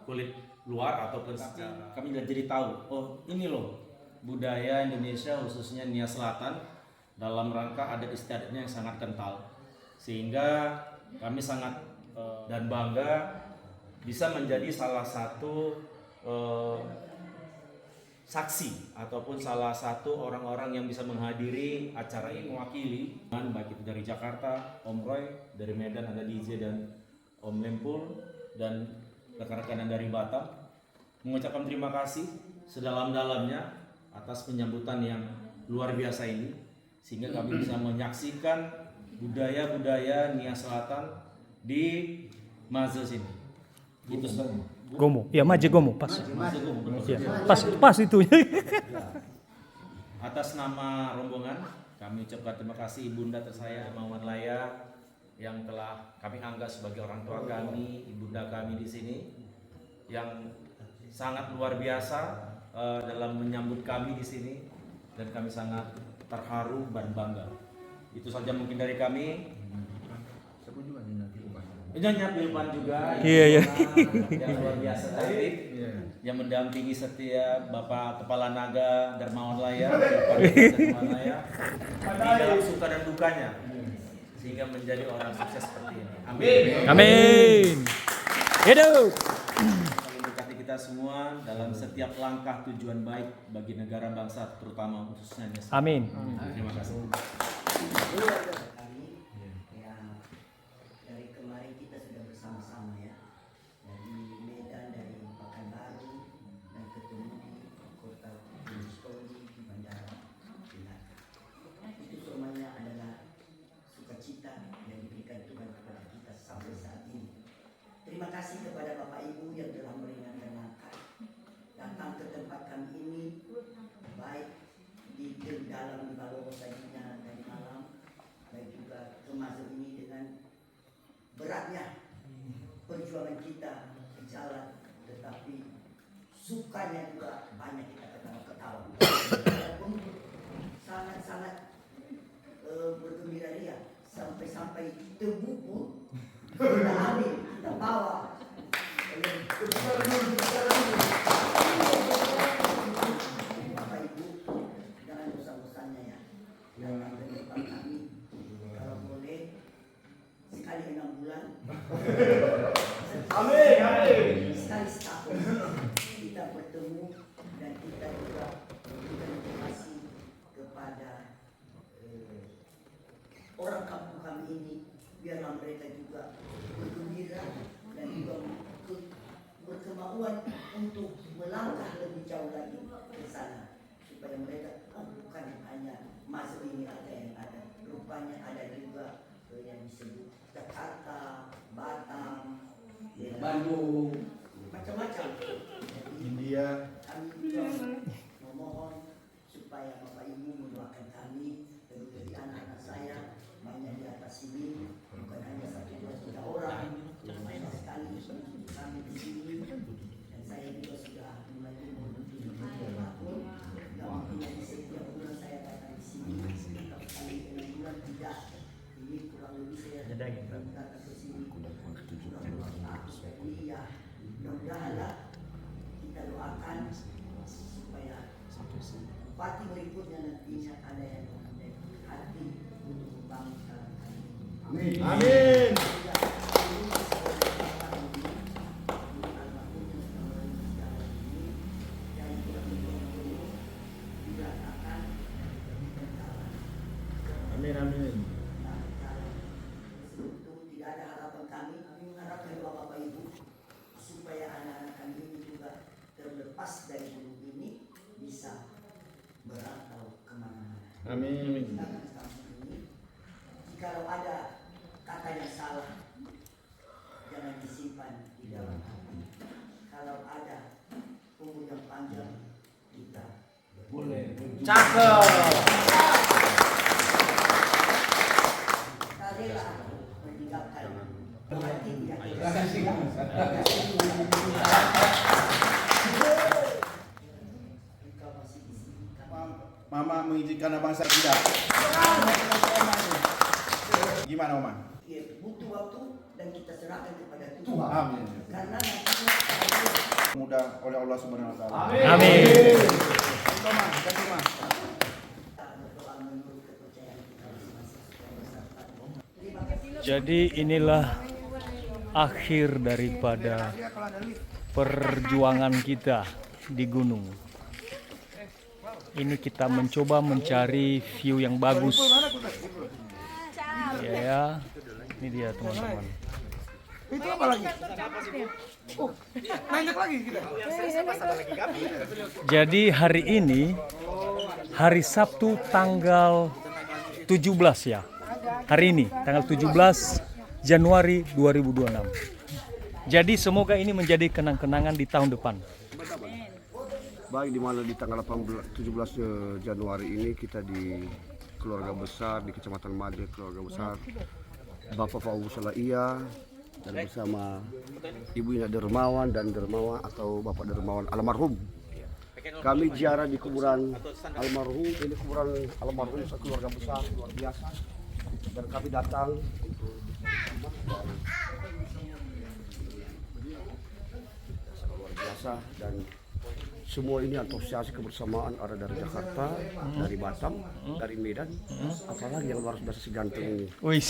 kulit luar ataupun secara kami jadi tahu, oh ini loh budaya Indonesia khususnya Nias Selatan dalam rangka adat istiadatnya yang sangat kental, sehingga kami sangat dan bangga bisa menjadi salah satu saksi ataupun salah satu orang-orang yang bisa menghadiri acara ini, mewakili baik itu dari Jakarta, Om Roy, dari Medan ada DJ dan Om Lempul, dan rekan-rekan yang dari Batam, mengucapkan terima kasih sedalam-dalamnya atas penyambutan yang luar biasa ini, sehingga kami bisa menyaksikan budaya-budaya Nia Selatan di Maze sini. Itu semua. Gomo, ya Maje Gomo, pas. Maze Gomo, betul. Ya, pas itu. Atas nama rombongan, kami ucapkan terima kasih Ibunda tersayang Mawan Laya yang telah kami anggap sebagai orang tua kami, ibunda kami di sini, yang sangat luar biasa dalam menyambut kami di sini, dan kami sangat terharu dan bangga. Itu saja mungkin dari kami. Nyanyi Bilpan juga, Iya. yang luar biasa tadi, yang mendampingi setia Bapak Kepala Naga Darmawan Laya, Darmawan Laya, di dalam suka dan dukanya, sehingga menjadi orang sukses seperti ini. Amin. Hidup. Saling berkati kita semua dalam setiap langkah tujuan baik bagi negara bangsa, terutama khususnya Indonesia. Amin. Terima kasih. Kami yang dari kemarin kita sudah bersama-sama ya, dari Medan, dari Pekanbaru, dan ketemu di kota Bustoni di Bandara Pinang. Itu semuanya adalah sukacita yang diberikan Tuhan kepada kita sampai saat ini. Terima kasih kepada Bapak Ibu yang telah meringankan langkah datang ke tempat kami ini, baik di dalam di Balongo sajinya dari malam, baik juga ke Maze ini dengan beratnya perjuangan kita ke jalan, tetapi sukanya juga banyak kita ketawa-ketawa. Walaupun sangat-sangat bergembira ria, sampai-sampai tebu pun kita ambil, kita bawa. Bapak Ibu, jangan bosan-bosannya ya. Datang ke tempat kami, kalau boleh sekali 6 bulan. Amin. Sekali setahun kita bertemu, dan kita juga memberikan informasi kepada orang kampung kami ini, biarlah mereka juga bergembira dan juga berkemauan untuk melangkah lebih jauh lagi ke sana, supaya mereka bukan hanya Maze ini aja yang ada, rupanya ada juga yang disebut Jakarta, Batam, Bandung, macam-macam. India. Kami juga memohon supaya Bapak Ibu mendoakan kami, terlebih anak-anak saya banyak di atas sini, bukan hanya 1-2 orang, banyak sekali kami di sini, dan saya juga sudah mulai umur 7 tahun. Tidak mungkin lagi setiap bulan saya datang di sini, tapi kali ini bulan tidak. Ini kurang lebih saya datang ke sini kurang lebih ya. Mudah-mudahan kita doakan supaya bupati berikutnya nantinya ada yang hati untuk membangun. Amin. Amin. Amin, amin. Tidak ada harapan kami mengharapkan doa Bapak Ibu supaya anak-anak kami ini juga terlepas dari gunung ini, bisa merantau kemana-mana. Amin. Jikalau ada kata yang salah, jangan disimpan di dalam hati. Kalau ada umur yang panjang, kita boleh. Cakep. Kita rela meninggalkan hati yang Mama mengizinkan bangsa tidak. Gimana Oma? Ya, butuh waktu dan kita serahkan kepada Tuhan. Amin. Karena nantinya Mudah oleh Allah Subhanahu wa taala. Amin. berdoa menurut kepercayaan kita masing-masing. Terima kasih. Jadi inilah akhir daripada perjuangan kita di gunung. Ini kita mencoba mencari view yang bagus. Ya, ini dia teman-teman. Itu apa lagi? Oh, naik lagi kita. Jadi hari ini hari Sabtu tanggal 17 ya. Hari ini tanggal 17 Januari 2026. Jadi semoga ini menjadi kenang-kenangan di tahun depan. Baik, di mana di tanggal 17 Januari ini kita di keluarga besar di Kecamatan Made, keluarga besar Bapak Fauzi Salaia dan bersama Ibu Ina Dermawan dan Dermawan atau Bapak Dermawan almarhum. Kami ziarah di kuburan almarhum, ini kuburan almarhum keluarga besar luar biasa. Dan kami datang untuk luar biasa dan semua ini antusiasi kebersamaan ada dari Jakarta, dari Batam, dari Medan, apalagi yang luar biasa si ganteng ini. Wis.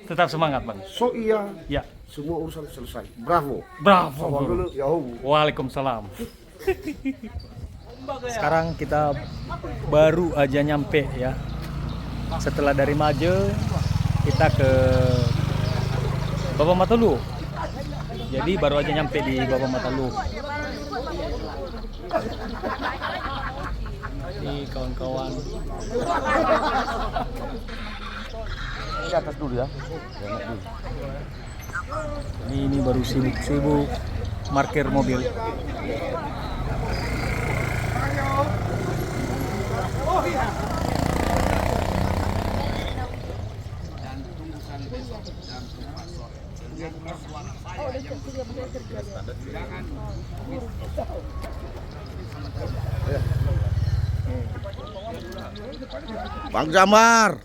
Tetap semangat Bang. So iya, Ya. semua urusan selesai. Bravo. Bravo. Sama dulu, ya Waalaikumsalam. Sekarang kita baru aja nyampe ya. Setelah dari Maje kita ke Baba Matalu. Jadi baru aja nyampe di Baba Matalu. Ini kawan-kawan. Di atas dulu ya. Ini baru sibuk-sibuk parkir mobil. Bang Jambar,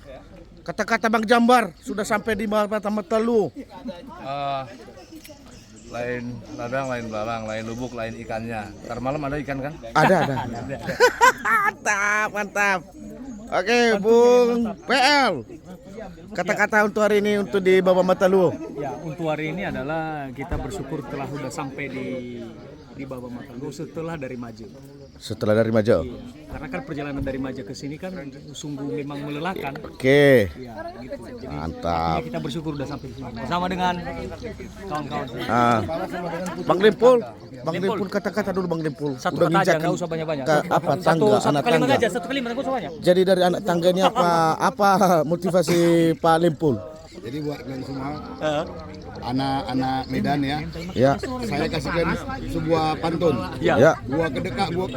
kata-kata Bang Jambar sudah sampai di Baba Matalu. Lain ladang, lain belalang, lain lubuk, lain ikannya. Ntar malam ada ikan kan? Ada. Mantap. Oke, Bung PL. Kata-kata untuk hari ini untuk di Baba Matalu. Ya, untuk hari ini adalah kita bersyukur telah sudah sampai di Baba Matalu setelah dari Maje. Setelah dari Maje. Karena kan perjalanan dari Maje ke sini kan sungguh memang melelahkan. Oke. Ya, gitu. Jadi Mantap. kita bersyukur sudah sampai di sini bersama dengan kawan-kawan. Bang Dempul. Bang Dempul kata-kata dulu Bang Dempul. Satu kata aja, nggak usah banyak-banyak. Apa tangga, Satu anak kalimat tangga. aja, satu kalimat nggak usah banyak. Jadi dari anak tangga ini apa motivasi Pak Lempul? Jadi buat kalian semua, anak-anak Medan ya, Ya. saya kasihkan sebuah pantun. Ya. Gua kedekak, gua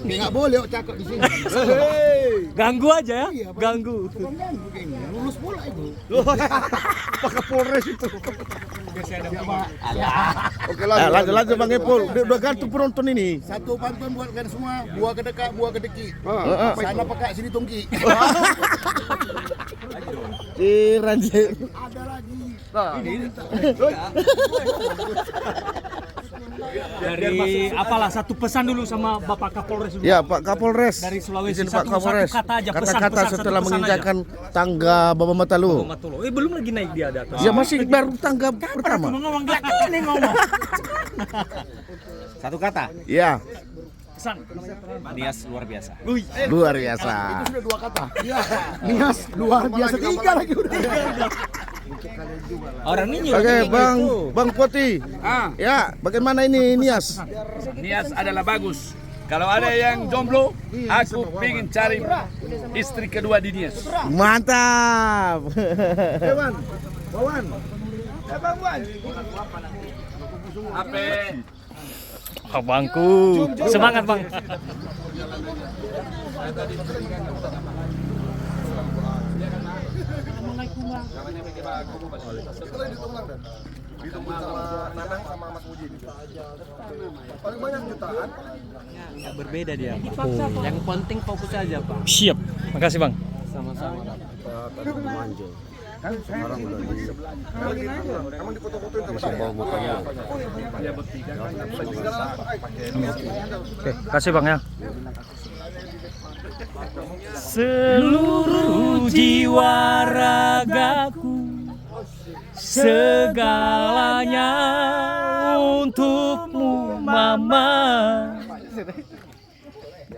nggak boleh cakap di sini. Ganggu aja ya, ganggu. Lulus bola itu. Pak Kapolres itu. Oke, lanjut Bang Epul. Udah gantung penonton ini. Satu pantun buat kalian semua, gua kedekak, gua kedeki. Sana pakai sini tongki. Ranjir. Ada lagi. Dari apalah satu pesan dulu sama Bapak Kapolres dulu. Ya, Pak Kapolres. Dari Sulawesi. Izin Pak Kapolres. Satu kata aja, Kata-kata pesan, setelah satu pesan menginjakan tangga Baba Matalu. Belum lagi naik dia ada atas. Ya masih baru tangga pertama. Ngomong ini ngomong. Satu kata. Ya, Pesan. Nias luar biasa. luar biasa. Sudah dua kata. Nias luar biasa, tiga lagi udah. Orang ini Oke, Bang Poti. Ya, bagaimana ini Nias? Nias adalah bagus. Kalau ada yang jomblo, aku pengen cari istri kedua di Nias. Mantap. Bawan. Apa? Abangku. Semangat, Bang. Ya, berbeda dia. Yang penting fokus aja, Pak. Siap. Makasih, Bang. Sama-sama. Sekarang udah di bisa bawa mukanya. Oke, kasih Bang ya. Seluruh jiwa ragaku, segalanya untukmu Mama.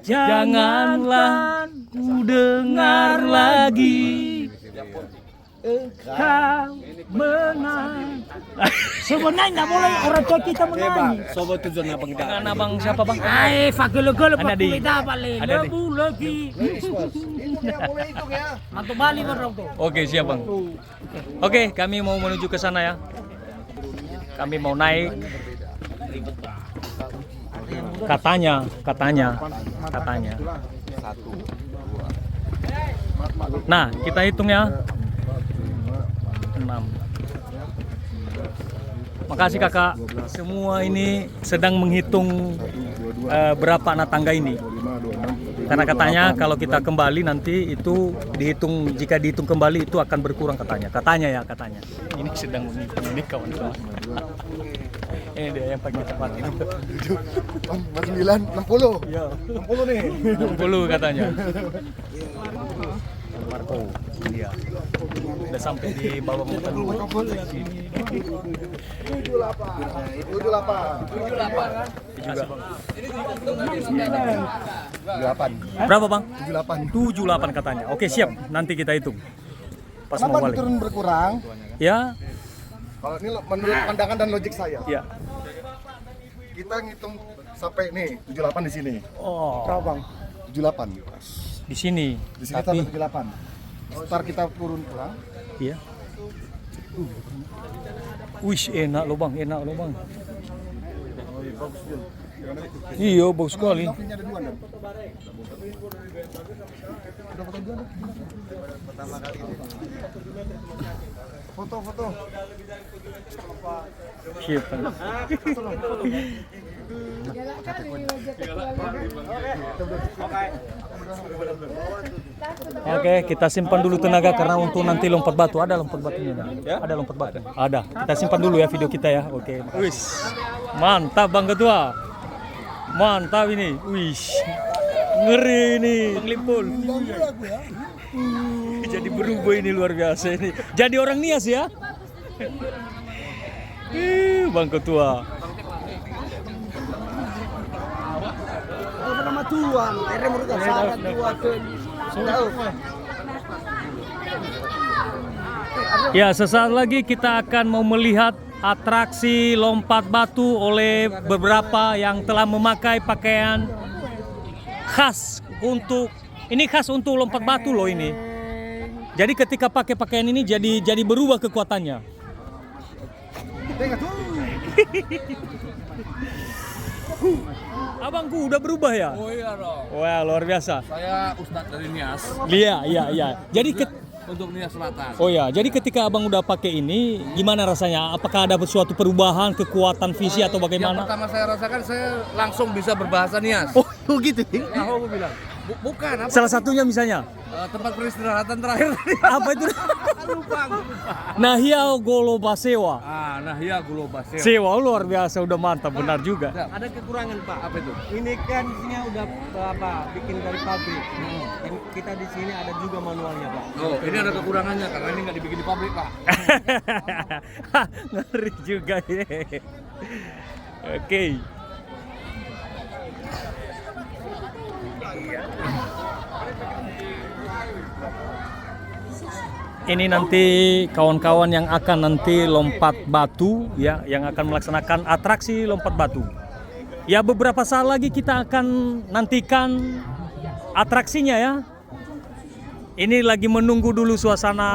Janganlah ku dengar lagi kau menang. Sebenarnya nggak boleh orang tua kita menyanyi. Sobat tujuan abang dah. Dengan abang siapa bang? Fakir-fakir Ada di- ada di- lebu lagi. Mantu Bali orang tuh. Oke siap bang. Oke kami mau menuju ke sana ya. Kami mau naik. Katanya. Nah kita hitung ya. 6. Makasih kakak. Semua ini sedang menghitung berapa anak tangga ini. Karena katanya kalau kita kembali nanti itu dihitung, jika dihitung kembali itu akan berkurang katanya. Katanya. Ini sedang menghitung ini kawan-kawan. Ini dia yang paling cepat ini. 9, 60. Iya. 60 nih. 60 katanya. Marco, dia udah sampai di bawah mutan dulu. 78. Berapa bang? 78. 78 katanya. Oke siap, nanti kita hitung. Pas mau Kenapa balik. turun berkurang? Ya, Kalau ini menurut pandangan dan logik saya. ya. Kita ngitung sampai nih 78 di sini. Oh, Berapa bang? 78. di sini. Di sini Tapi, tambah 78. Ntar kita turun pulang. iya. Wih, enak loh bang. Iya, bagus sekali. Kopinya ada 2 dan. Pertama kali ini. Foto. Siap. Oke, kita simpan dulu tenaga karena untuk nanti lompat batu. Ada lompat batunya? Ada lompat batu? Ada. Kita simpan dulu ya video kita ya. Oke. Wis. Mantap Bang Ketua. Mantap ini. Wis. Ngeri ini. Bang Limpul. Jadi berubah ini luar biasa ini. Jadi orang Nias ya. Bang Ketua. Nama Tuhan, Ya, sesaat lagi kita akan mau melihat atraksi lompat batu oleh beberapa yang telah memakai pakaian khas untuk lompat batu loh ini. Jadi ketika pakai pakaian ini jadi berubah kekuatannya. Abangku udah berubah ya? Oh iya dong. Wah, luar biasa. Saya Ustadz dari Nias. Iya. Jadi Untuk Nias Selatan. Oh ya, jadi ketika abang udah pakai ini, gimana rasanya? Apakah ada suatu perubahan, kekuatan visi atau Yang bagaimana? pertama saya rasakan saya langsung bisa berbahasa Nias. Oh gitu. Nah, aku bilang. Bukan apa? Salah satunya misalnya? Tempat peristirahatan terakhir. Apa itu? Lupa. Nahia Golo Basewa. Nah iya Gulo Basel. Sewa luar biasa, udah mantap, benar juga. Ada kekurangan Pak. Apa itu? Ini kan di sini udah bikin dari pabrik. Dan kita di sini ada juga manualnya Pak. Oh, ini ada kekurangannya karena ini nggak dibikin di pabrik, Pak. Ngeri juga ya. Oke. Ini nanti kawan-kawan yang akan nanti lompat batu ya, yang akan melaksanakan atraksi lompat batu. Ya, beberapa saat lagi kita akan nantikan atraksinya ya. Ini lagi menunggu dulu suasana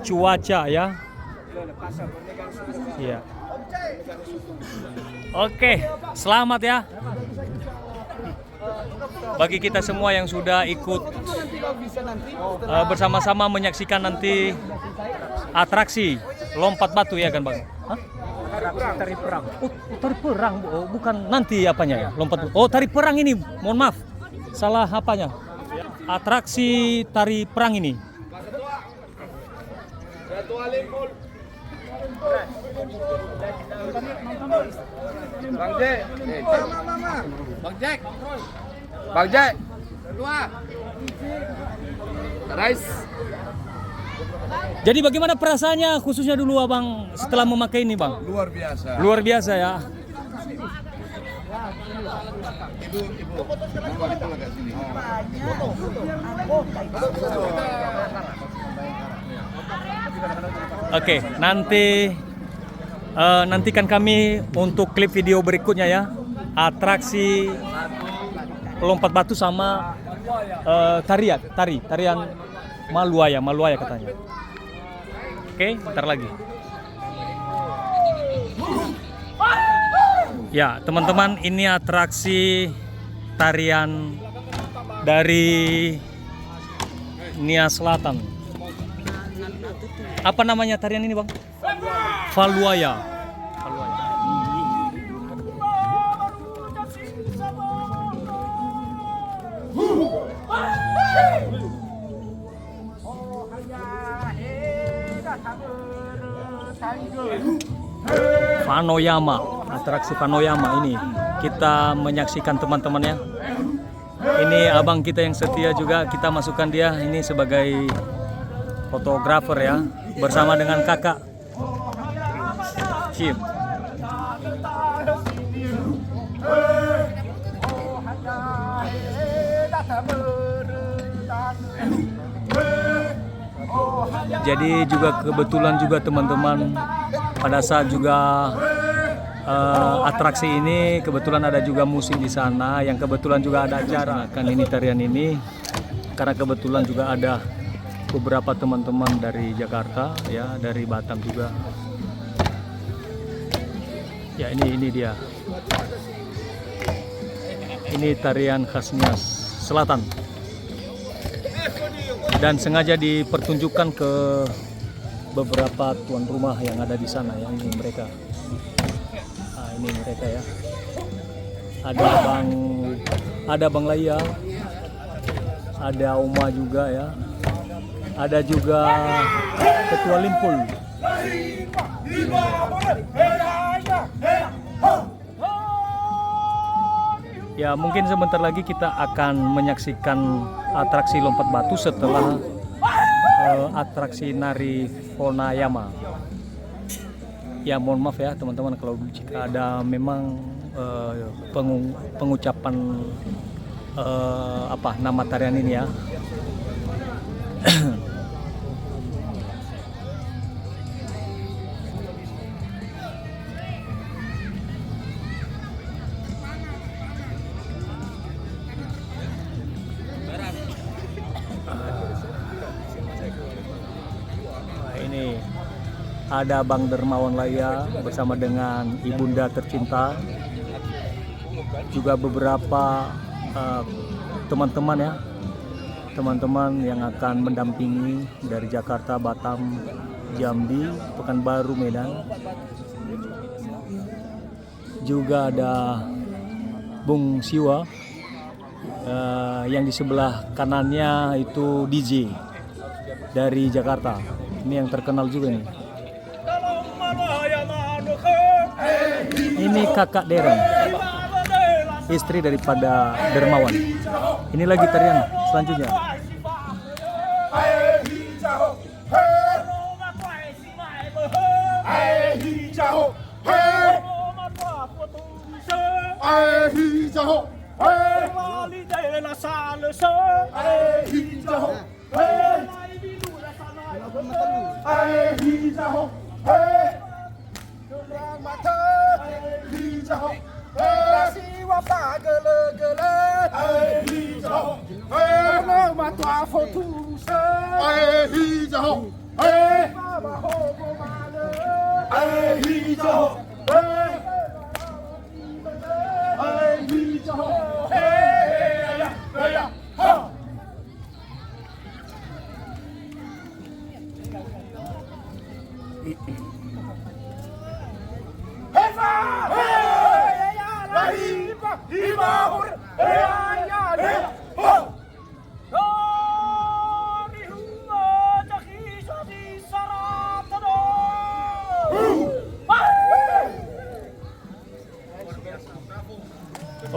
cuaca ya. Iya. Oke, selamat ya. Bagi kita semua yang sudah ikut bersama-sama menyaksikan nanti atraksi lompat batu ya kan Bang? Hah? Tari perang. Oh, tari perang. Oh, bukan nanti apanya ya? Lompat. Oh, tari perang ini. Mohon maaf. Salah apanya? Atraksi tari perang ini. Bang Jack. Bang Jack. Bang Jack. Kedua. Rais. Jadi bagaimana perasaannya khususnya dulu abang setelah memakai ini bang? Luar biasa. Luar biasa ya. Ibu. Agak sini. Oke, nantikan kami untuk klip video berikutnya ya. Atraksi lompat batu sama tarian Maluaya katanya. Oke, bentar lagi. Ya, teman-teman, ini atraksi tarian dari Nia Selatan. Apa namanya tarian ini, Bang? Faluaya. Fanoyama, atraksi Fanoyama ini kita menyaksikan teman-temannya. Ini abang kita yang setia juga, kita masukkan dia ini sebagai fotografer ya, bersama dengan kakak. Cip. Jadi juga kebetulan juga teman-teman pada saat juga atraksi ini kebetulan ada juga musik di sana yang kebetulan juga ada acara kan ini tarian ini karena kebetulan juga ada beberapa teman-teman dari Jakarta ya, dari Batam juga. Ya ini dia. Ini tarian khasnya Selatan. Dan sengaja dipertunjukkan ke beberapa tuan rumah yang ada di sana ya, ini mereka. Nah, ini mereka ya. Ada Bang Laya, ada Oma juga ya. Ada juga Ketua Limpul. Ya mungkin sebentar lagi kita akan menyaksikan atraksi lompat batu setelah atraksi nari Fonayama. Ya mohon maaf ya teman-teman kalau jika ada memang pengucapan nama tarian ini ya. Ini ada Bang Dermawan Laya bersama dengan ibunda tercinta, juga beberapa teman-teman ya, teman-teman yang akan mendampingi dari Jakarta, Batam, Jambi, Pekanbaru, Medan. Juga ada Bung Siwa, yang di sebelah kanannya itu DJ dari Jakarta. Ini yang terkenal juga nih. Ini kakak Deren, istri daripada Dermawan. Ini lagi tarian selanjutnya.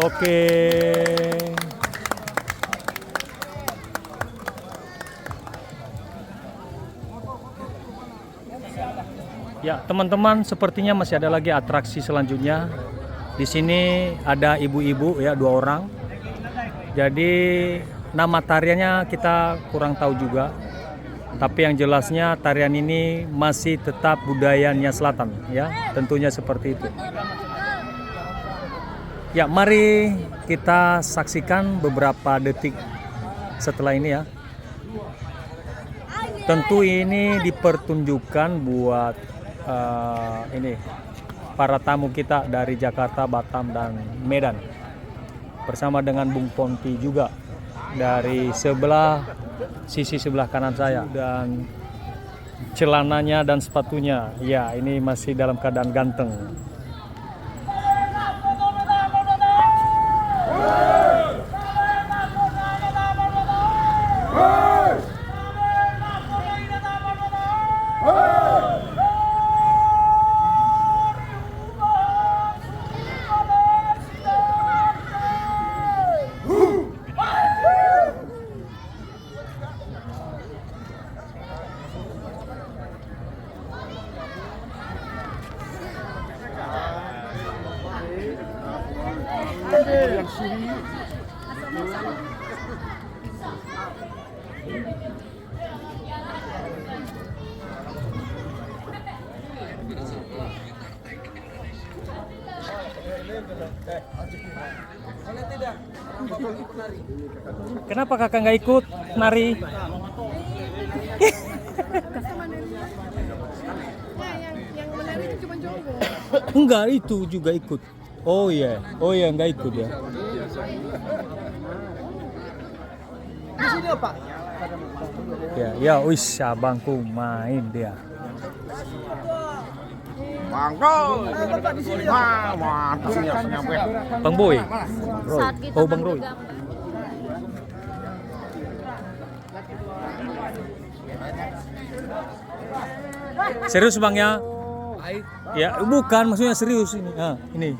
Oke. Ya, teman-teman, sepertinya masih ada lagi atraksi selanjutnya. Di sini ada ibu-ibu ya, 2 orang. Jadi nama tariannya kita kurang tahu juga. Tapi yang jelasnya tarian ini masih tetap budaya Nia Selatan ya, tentunya seperti itu. Ya, mari kita saksikan beberapa detik setelah ini ya. Tentu ini dipertunjukkan buat ini para tamu kita dari Jakarta, Batam, dan Medan, bersama dengan Bung Ponti juga dari sisi sebelah kanan saya, dan celananya dan sepatunya ya ini masih dalam keadaan ganteng. Kenapa kakak nggak ikut nari? Enggak, itu juga ikut. Oh iya, nggak ikut ya. Di sini Pak. Ya, wis abangku main dia. Bang Boy. Oh, Bang Roy. Serius Bang ya? Ya, bukan, maksudnya serius ini. Ah, ini.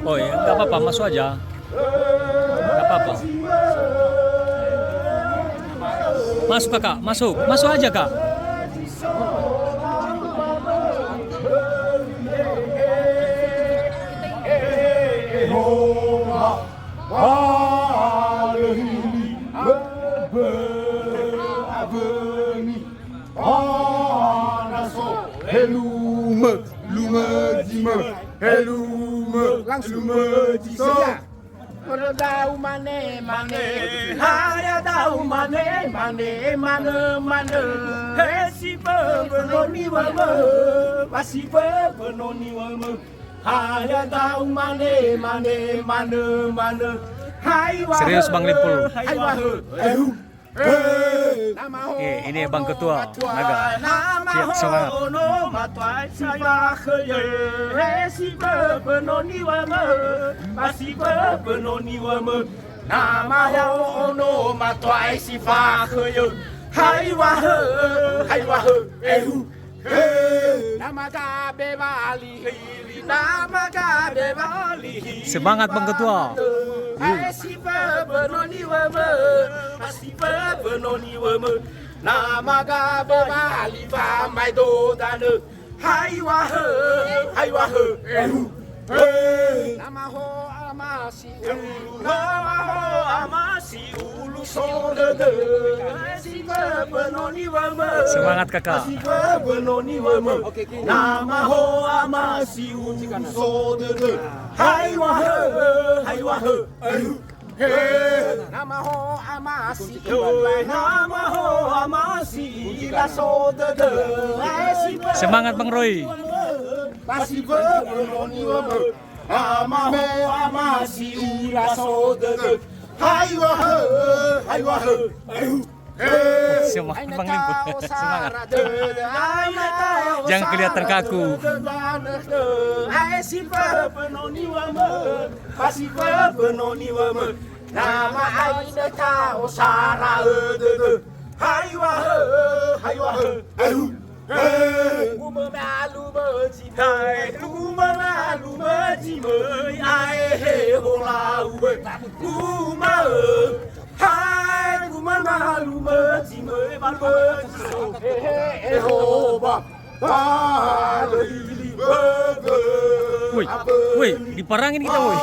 Oh ya, nggak apa-apa, masuk aja. Nggak apa-apa. Masuk kakak, masuk aja kak. Langsung berjisa. Tahu mana hanya tahu mana si penoni wama masih penoni wama hanya tahu mana Serius Bang Limpul. Ini Bang Ketua Naga. Siap, semangat. Semangat Bang Ketua. Semangat kakak. Semangat Bang Roy. Semangat Bang Limpul. Semangat. Jangan kelihatan kaku. hayu Lu memalu mencintai, lu memalu mencintai, ai hola lu hai lu memalu mencintai, malu mencintai, hoba woi, diperangin kita woi.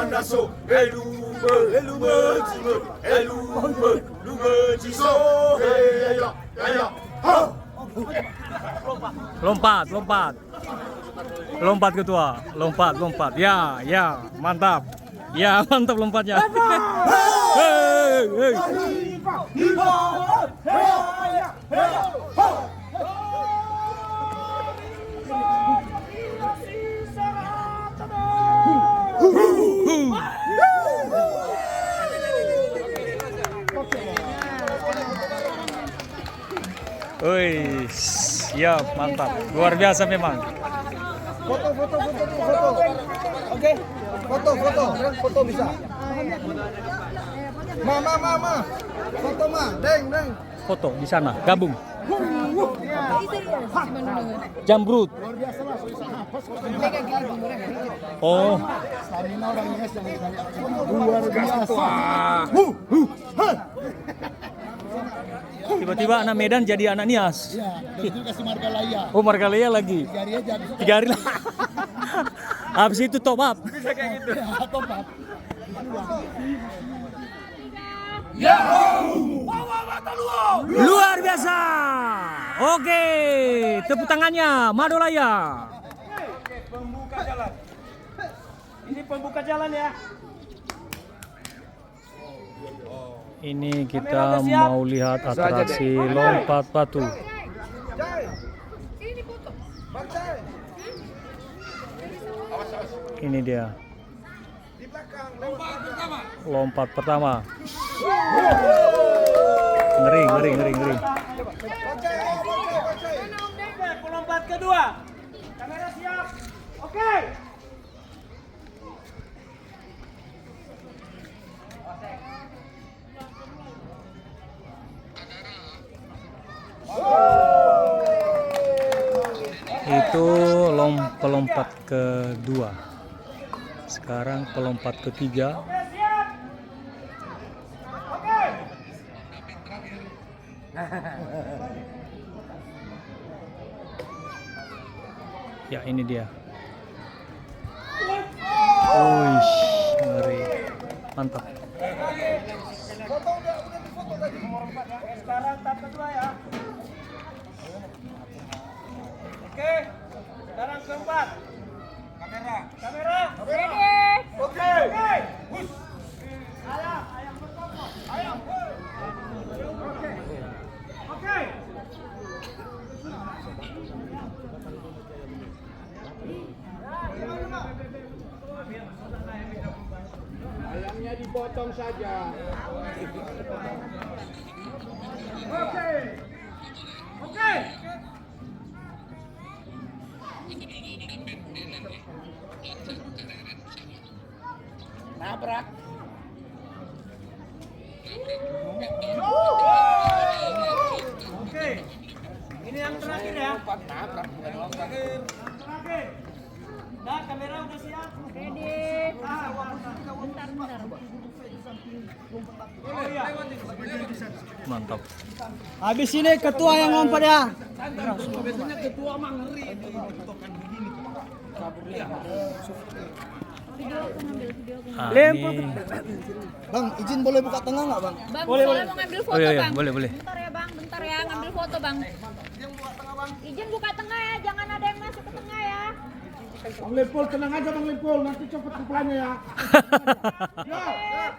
Naso, elu mencintai, lu mencintai, ya. Lompat ketua, lompat. Ya, mantap. Ya, mantap lompatnya. Hey. Wih, siap, mantap, luar biasa memang. Foto. Oke. Foto bisa. Ma. Foto ma, deng. Foto di sana, gabung. Jambrut. Oh. Luar biasa. Tiba-tiba anak Medan jadi anak Nias. Iya, itu kasih Margalaya. Oh, Margalaya lagi. 3 hari lah. Habis itu top up. Bisa kayak gitu. Top up. Luar biasa. Oke, tepuk tangannya Madolaya. Pembuka jalan. Ini pembuka jalan ya. Ini kita mau lihat atraksi lompat batu. Ini dia. Lompat pertama. Ngeri. Lompat kedua. Kamera siap. Oke. Itu pelompat kedua. Sekarang pelompat ketiga. Ya, ini dia. Wih, ngeri. Mantap. Sekarang tahap kedua ya. Oke. Sekarang keempat. Kamera. Ready. Oke. Ayam bertopok. Ayam. Oke. Ayamnya dipotong saja. Oke. Nabrak. Oke. Ini yang terakhir ya. Nabrak. Terakhir. Nah, kamera udah siap? Ready. Bentar. Oh iya. Mantap. Habis ini ketua yang lompat ya. Biasanya ketua mah ngeri. Lempar. Ini. Bang, izin boleh buka tengah nggak bang? Boleh mau ngambil foto, Oh iya, Bang. boleh. Bentar ya, Bang. Bentar ya, ngambil foto, Bang. Izin buka tengah ya, jangan ada yang masuk ke tengah ya. Bang Lempol, tenang aja Bang Lempol, nanti cepet kepalanya ya.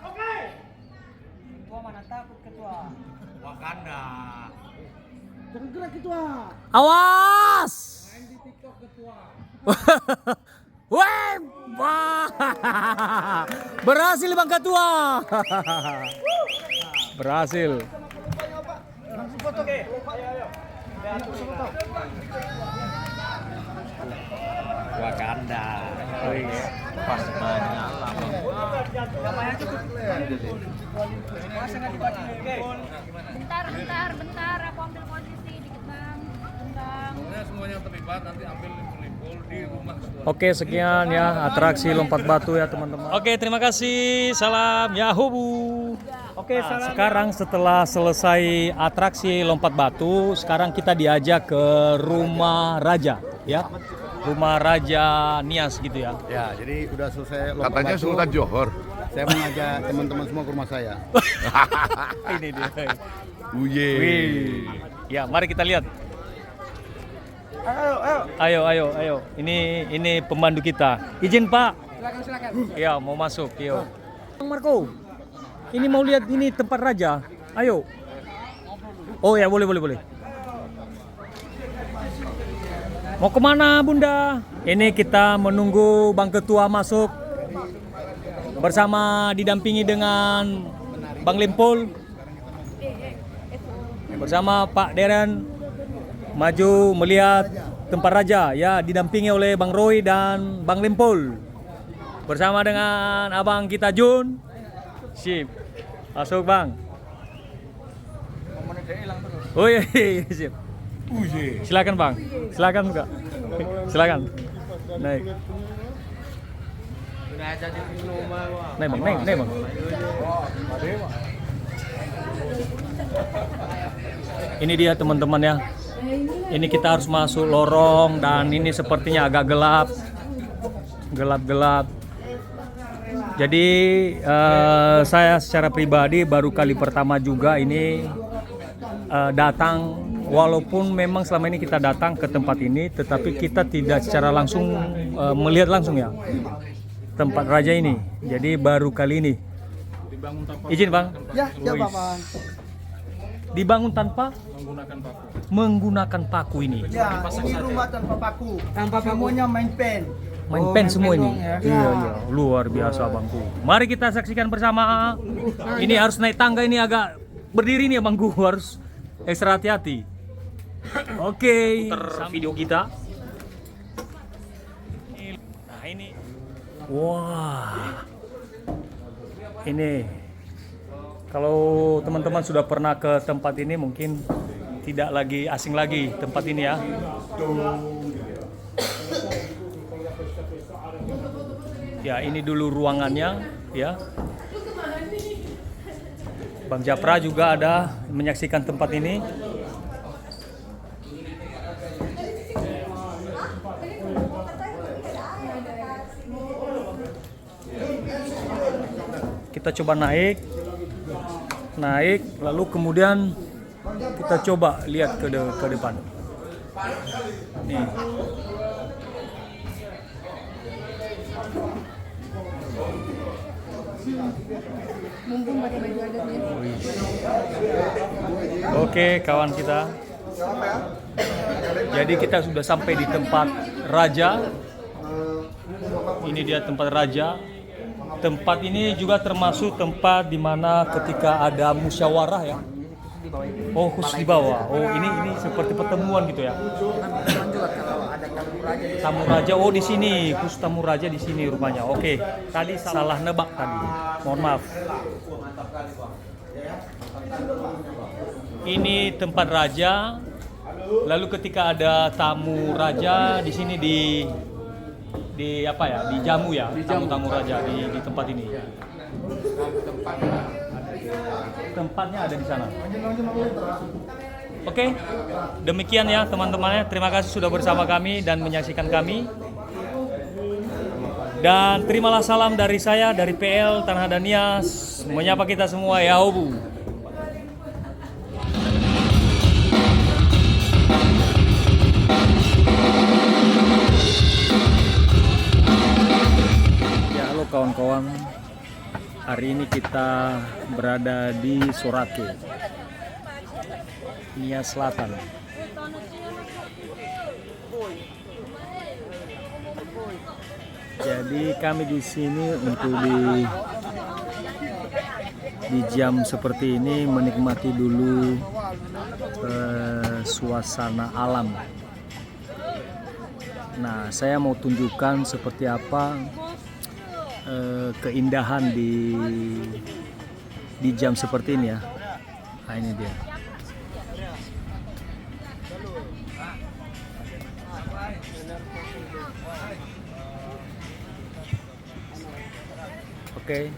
Oke. Ketua mana takut ketua? Wakanda. Jangan gerak ketua. Awas! Main di TikTok ketua. Weh, wah. Berhasil Bang Ketua. Berhasil. Langsung foto. Oke. Ayo. Wakanda. Pas banyak lah. Bentar, aku ambil posisi dikit bang. Bentar. Semuanya terlibat, nanti ambil limpul di rumah. Oke, sekian ya atraksi lompat batu ya teman-teman. Oke, terima kasih. Salam Yahubu. Oke, sekarang setelah selesai atraksi lompat batu, sekarang kita diajak ke rumah raja ya. Rumah Raja Nias gitu ya. Ya, jadi udah selesai lompat Katanya batu. Sultan Johor. Saya mengajak teman-teman semua ke rumah saya. Ini dia. Uye. Wih. Ya, mari kita lihat. Ayo. Ini pembantu kita. Izin Pak. Silakan. Ya, mau masuk. Yuk. Bang Marco. Ini mau lihat ini tempat raja. Ayo. Oh ya, boleh. Mau kemana Bunda? Ini kita menunggu Bang Ketua masuk bersama didampingi dengan Bang Limpul bersama Pak Deren maju melihat tempat raja ya, didampingi oleh Bang Roy dan Bang Limpul bersama dengan abang kita Jun. Sip. Masuk Bang. Oh iya, sip. Silakan Bang. Silakan buka. Silakan. Naik. Naik Bang. Ini dia teman-teman ya. Ini kita harus masuk lorong dan ini sepertinya agak gelap. Jadi saya secara pribadi baru kali pertama juga ini datang. Walaupun memang selama ini kita datang ke tempat ini, tetapi kita tidak secara langsung melihat langsung ya tempat raja ini. Jadi baru kali ini. Izin Bang. Ya, Bang. Dibangun tanpa menggunakan paku ini. Ya, ini rumah tanpa paku. Semuanya main pen. Main pen semua ini. Iya, luar biasa Bangku. Mari kita saksikan bersama. Ini harus naik tangga, ini agak berdiri nih Bangku, harus ekstra hati-hati. Oke, putar video kita. Nah ini, wah, ini kalau teman-teman sudah pernah ke tempat ini mungkin tidak lagi asing lagi tempat ini ya. Ya ini dulu ruangannya ya. Bang Japra juga ada menyaksikan tempat ini. Kita coba naik, lalu kemudian kita coba lihat ke depan. Nih. Oke, kawan kita. Jadi kita sudah sampai di tempat raja. Ini dia tempat raja. Tempat ini juga termasuk tempat di mana ketika ada musyawarah ya. Oh, khusus di bawah. Oh, ini seperti pertemuan gitu ya. Tamu raja, oh di sini, khusus tamu raja di sini rupanya. Oke, tadi salah nebak tadi. Mohon maaf. Ini tempat raja. Lalu ketika ada tamu raja di sini di apa ya, dijamu ya, tamu-tamu raja di tempat ini. Tempatnya ada di sana. Oke, demikian ya teman-temannya. Terima kasih sudah bersama kami dan menyaksikan kami. Dan terimalah salam dari saya, dari PL Tanah Danias, menyapa kita semua ya Yahubu. Kawan-kawan, hari ini kita berada di Sorake, Nias Selatan. Jadi kami di sini untuk di jam seperti ini menikmati dulu suasana alam. Nah, saya mau tunjukkan seperti apa keindahan di jam seperti ini ya. Nah, ini dia. Oke.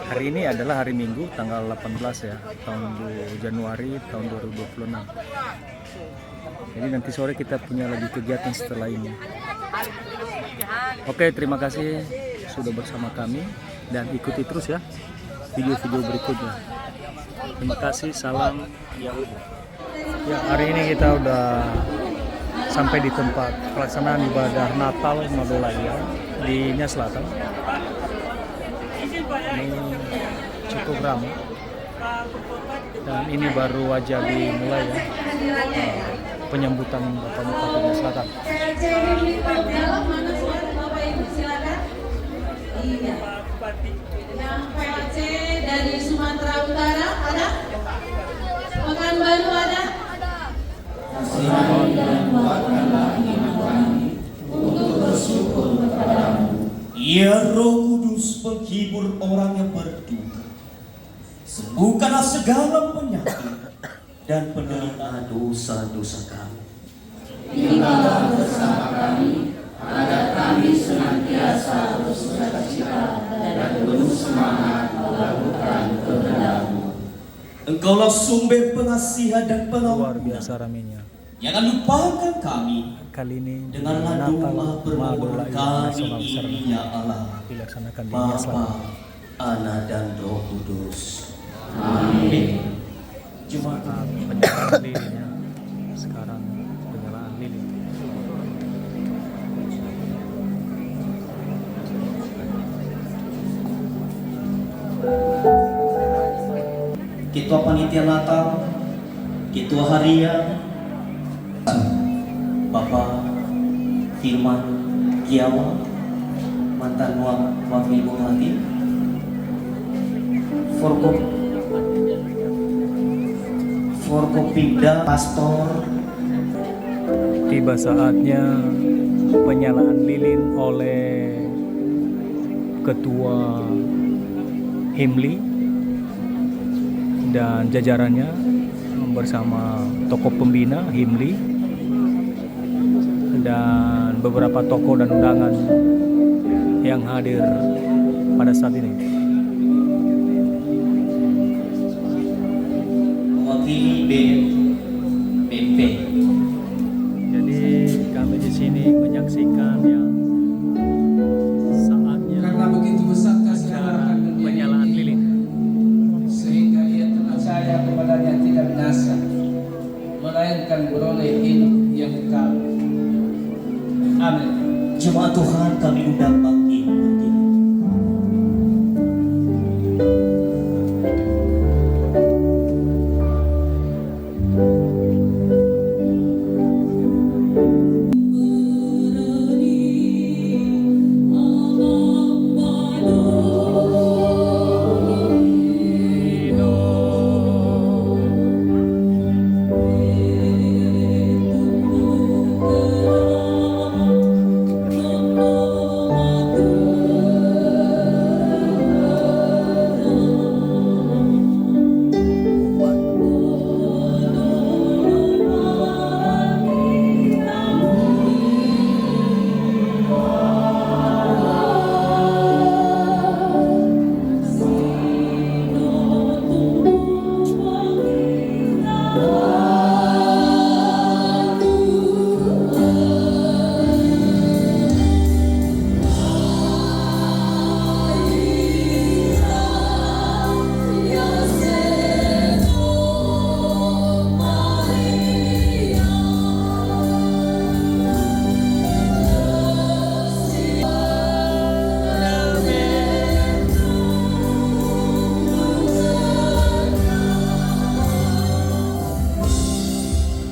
Hari ini adalah hari Minggu tanggal 18 ya, tahun Januari tahun 2026. Jadi nanti sore kita punya lagi kegiatan setelah ini. Oke, terima kasih sudah bersama kami dan ikuti terus ya video-video berikutnya. Terima kasih, salam Yahudi. Ya, hari ini kita udah sampai di tempat pelaksanaan ibadah Natal Madolaya di Nya Selatan. Ini cukup ramai dan ini baru aja dimulai ya, penyambutan Bapak Bupati Nya Selatan. Yang PLC dari Sumatera Utara ada? Pekanbaru ada? Ya Roh Kudus penghibur orang yang berduka, sembuhkanlah segala penyakit dan penderitaan dosa-dosa kami. Tinggallah bersama kami, agar kami senantiasa bersukacita dan penuh semangat melakukan kehendak-Mu. Engkaulah sumber pengasihan dan Luar pengampunan. biasa ramainya. Jangan lupakan kami. Kali ini Dengarlah doa permohonan kami ini, ya Allah, dilaksanakan di Nya Bapa, Selatan. Anak dan Roh Kudus. Amin. Jumat penyalaan lilinnya. Sekarang penyalaan lilin. Ketua Panitia Natal, Ketua Harian, Bapak Firman Kiawa, mantan Wakil Bupati, Forkopimda, Pastor. Tiba saatnya penyalaan lilin oleh Ketua Himli dan jajarannya bersama tokoh pembina Himli dan beberapa tokoh dan undangan yang hadir pada saat ini. Mewakili BP. Jadi kami di sini menyaksikan yang saatnya Karena begitu besar kasih Allah akan dunia penyalaan ini, lilin. sehingga ia percaya kepadanya tidak binasa, melainkan beroleh hidup yang kekal. Amin. Jemaat Tuhan, kami undang bangkit berdiri.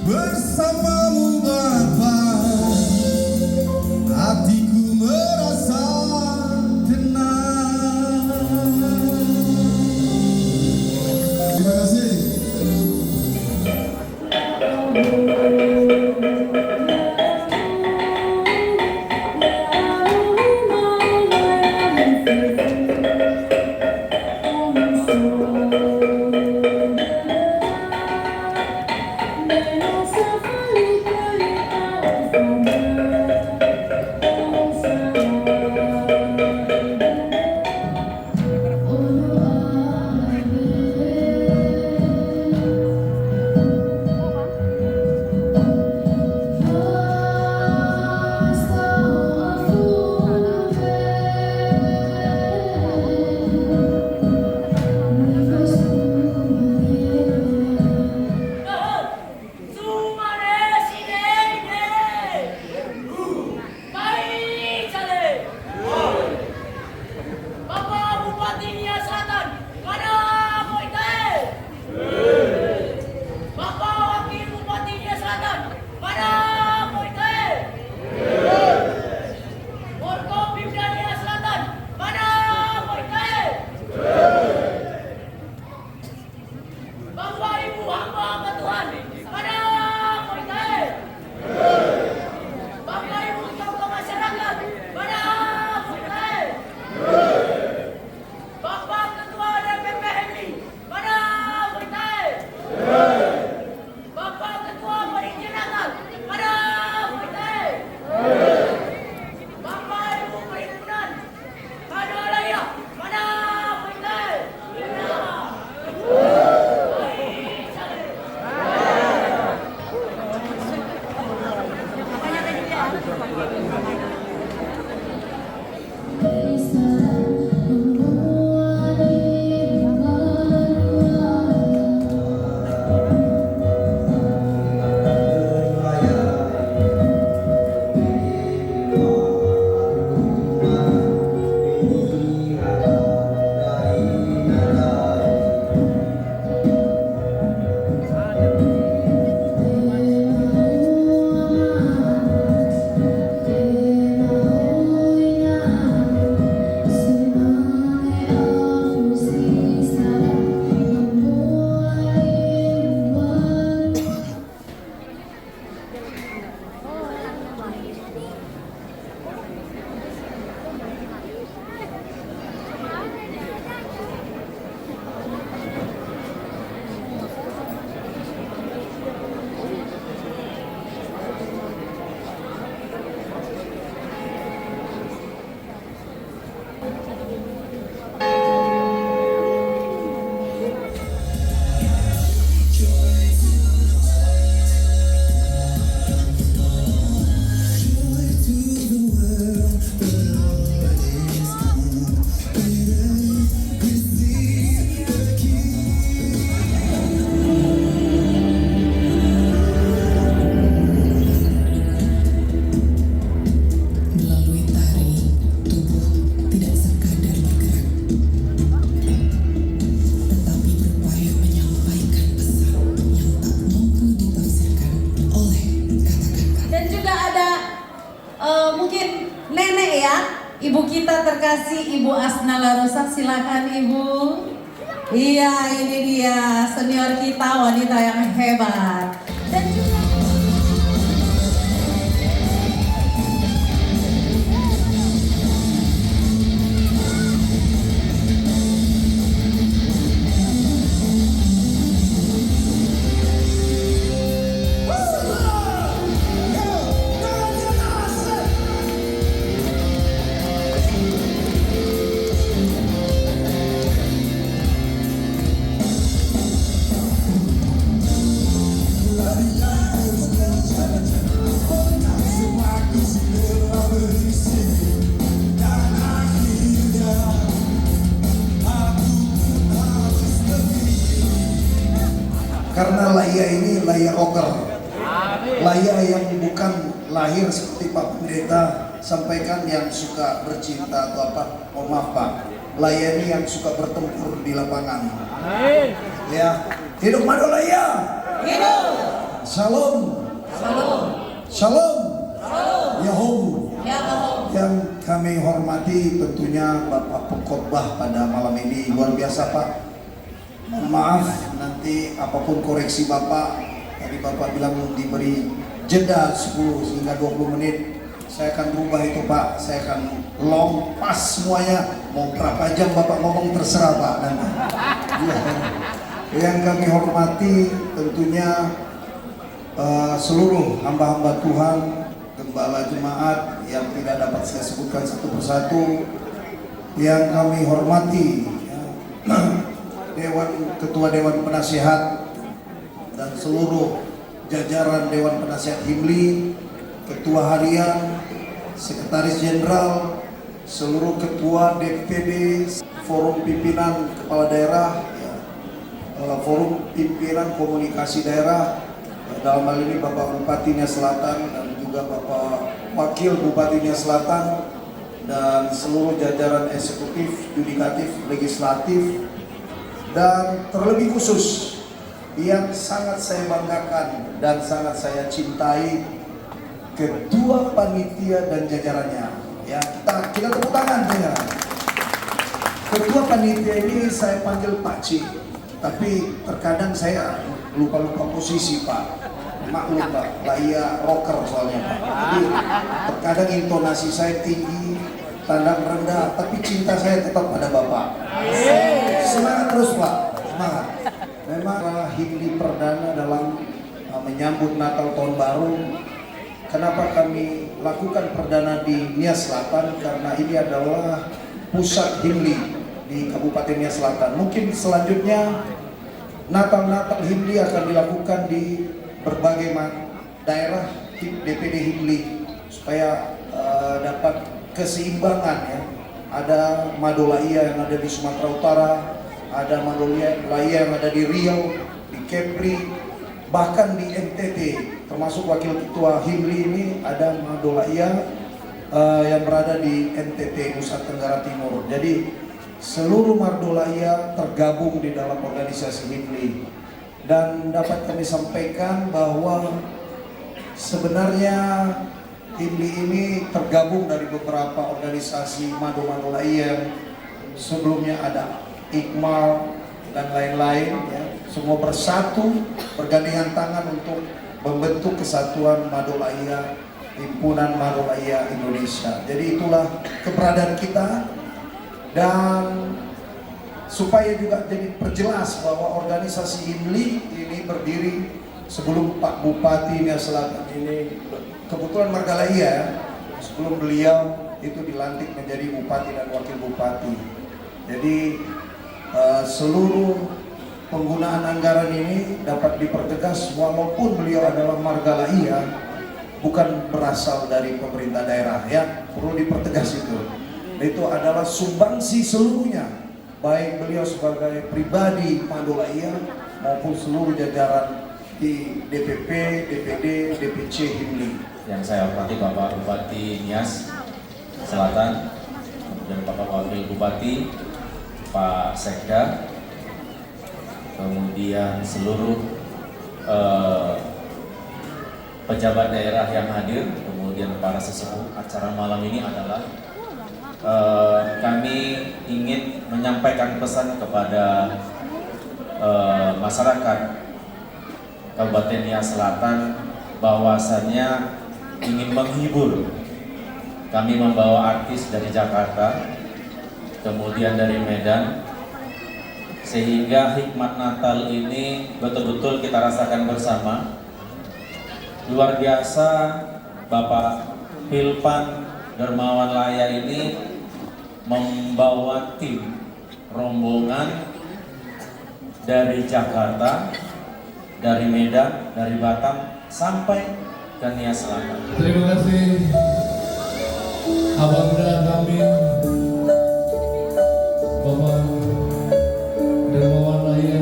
Bersamamu Bapa, hatiku merasa tenang. Terima kasih. Ibu kita terkasih, Ibu Asna Larosak, silakan Ibu. Iya, ini dia senior kita, wanita yang hebat. Dan juga karena Laya ini Laya rocker, Laya yang bukan lahir seperti Pak Pendeta sampaikan yang suka bercinta atau apa, oh maaf Pak, Laya ini yang suka bertempur di lapangan. Ya, hidup Madolaya, hidup, shalom, shalom, shalom, Yahoo. Yang kami hormati tentunya Bapak Pengkhotbah pada malam ini, luar biasa Pak. Maaf nanti apapun koreksi Bapak, tadi Bapak bilang diberi jeda 10 hingga 20 menit, saya akan berubah itu Pak, saya akan long pas semuanya, mau berapa jam Bapak ngomong terserah Pak nanti. Ya. Yang kami hormati tentunya seluruh hamba-hamba Tuhan, gembala jemaat yang tidak dapat saya sebutkan satu persatu, yang kami hormati, Ketua Dewan Penasihat dan seluruh jajaran Dewan Penasihat Himli, Ketua Harian, Sekretaris Jenderal, seluruh Ketua DPD, Forum Pimpinan Kepala Daerah, Forum Pimpinan Komunikasi Daerah, dalam hal ini Bapak Bupati Nias Selatan dan juga Bapak Wakil Bupati Nias Selatan, dan seluruh jajaran eksekutif, yudikatif, legislatif, dan terlebih khusus yang sangat saya banggakan dan sangat saya cintai, Ketua Panitia dan jajarannya. Ya, kita tepuk tangan ya. Ketua Panitia ini saya panggil Pak Cik, tapi terkadang saya lupa posisi Pak. Maklum Pak, Laya rocker soalnya Pak. Jadi terkadang intonasi saya tinggi, tandang rendah, tapi cinta saya tetap pada Bapak. Semangat terus Pak, semangat. Memang Himli perdana dalam menyambut Natal Tahun Baru. Kenapa kami lakukan perdana di Nias Selatan? Karena ini adalah pusat Himli di Kabupaten Nias Selatan. Mungkin selanjutnya Natal Himli akan dilakukan di berbagai daerah DPD Himli supaya dapat keseimbangan ya. Ada Madolaya yang ada di Sumatera Utara, ada Madolaya yang ada di Riau, di Kepri, bahkan di NTT, termasuk wakil ketua Himli ini ada Madolaya yang berada di NTT, Nusa Tenggara Timur. Jadi seluruh Madolaya tergabung di dalam organisasi Himli. Dan dapat kami sampaikan bahwa sebenarnya Himli ini tergabung dari beberapa organisasi Madolaya yang sebelumnya ada Iqmal dan lain-lain ya. Semua bersatu bergandengan tangan untuk membentuk kesatuan Madolaya, Himpunan Madolaya Indonesia. Jadi itulah keberadaan kita, dan supaya juga jadi perjelas bahwa organisasi Himli ini berdiri sebelum Pak Bupati Nias Selatan ini, kebetulan Margalaya, sebelum beliau itu dilantik menjadi Bupati dan Wakil Bupati. Jadi seluruh penggunaan anggaran ini dapat dipertegas walaupun beliau adalah Margalaya, bukan berasal dari pemerintah daerah ya, perlu dipertegas itu. Itu adalah sumbangsi seluruhnya, baik beliau sebagai pribadi Madolaya maupun seluruh jajaran di DPP, DPD, DPC Himli. Yang saya hormati Bapak Bupati Nias Selatan, kemudian Bapak Wakil Bupati, Pak Sekda, kemudian seluruh pejabat daerah yang hadir, kemudian para sesepuh. Acara malam ini adalah kami ingin menyampaikan pesan kepada masyarakat Kabupaten Nias Selatan bahwasannya ingin menghibur. Kami membawa artis dari Jakarta, kemudian dari Medan, sehingga hikmat Natal ini betul-betul kita rasakan bersama. Luar biasa, Bapak Hilpan Dermawan Laya ini membawa tim rombongan dari Jakarta, dari Medan, dari Batam sampai ke Nias Selatan. Terima kasih Abang kami Bapak Dermawan Laya.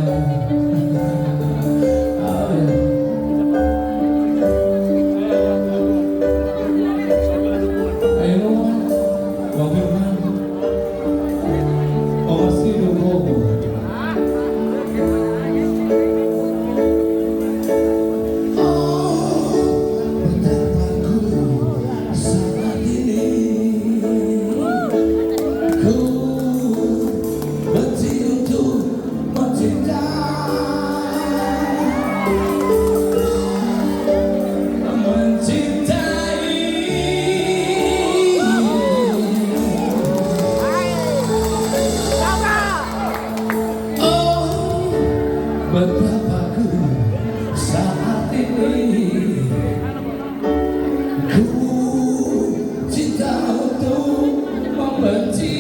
cinta untuk membenci,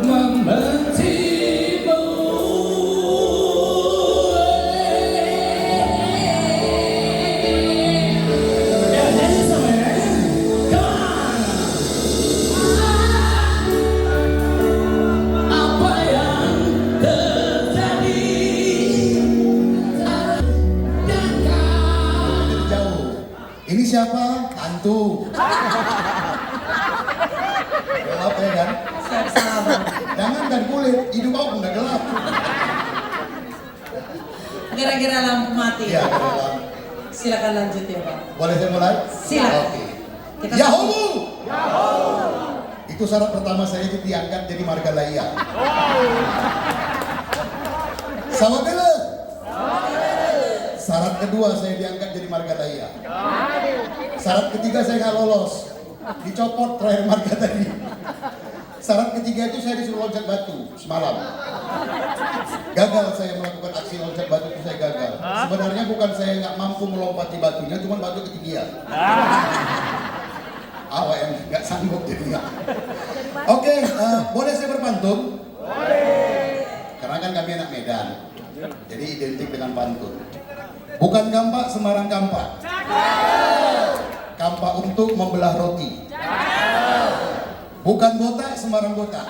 membencimu. Apa yang terjadi? Jauh. Ini siapa? Hantu. Gelap ya kan? Jangan dan kulit, hidup aku udah gelap. Gara-gara lampu mati. Iya, gelap. Silakan lanjut ya Pak. Boleh saya mulai? Silakan. Oke. Kita Yahoo! Itu syarat pertama saya itu diangkat jadi marga layak. Sawat dulu. Syarat kedua saya diangkat jadi marga layak. Syarat ketiga saya nggak lolos, dicopot terakhir marga tadi. Syarat ketiga itu saya disuruh loncat batu semalam. Gagal saya melakukan aksi loncat batu itu, saya gagal. Sebenarnya bukan saya nggak mampu melompati batunya, cuma batu ketinggian. Awak yang nggak sanggup jadinya. Oke, boleh saya berpantun? Boleh. Karena kan kami anak Medan, jadi identik dengan pantun. Bukan gampak sembarang gampak. Gampak untuk membelah roti. Bukan botak sembarang botak.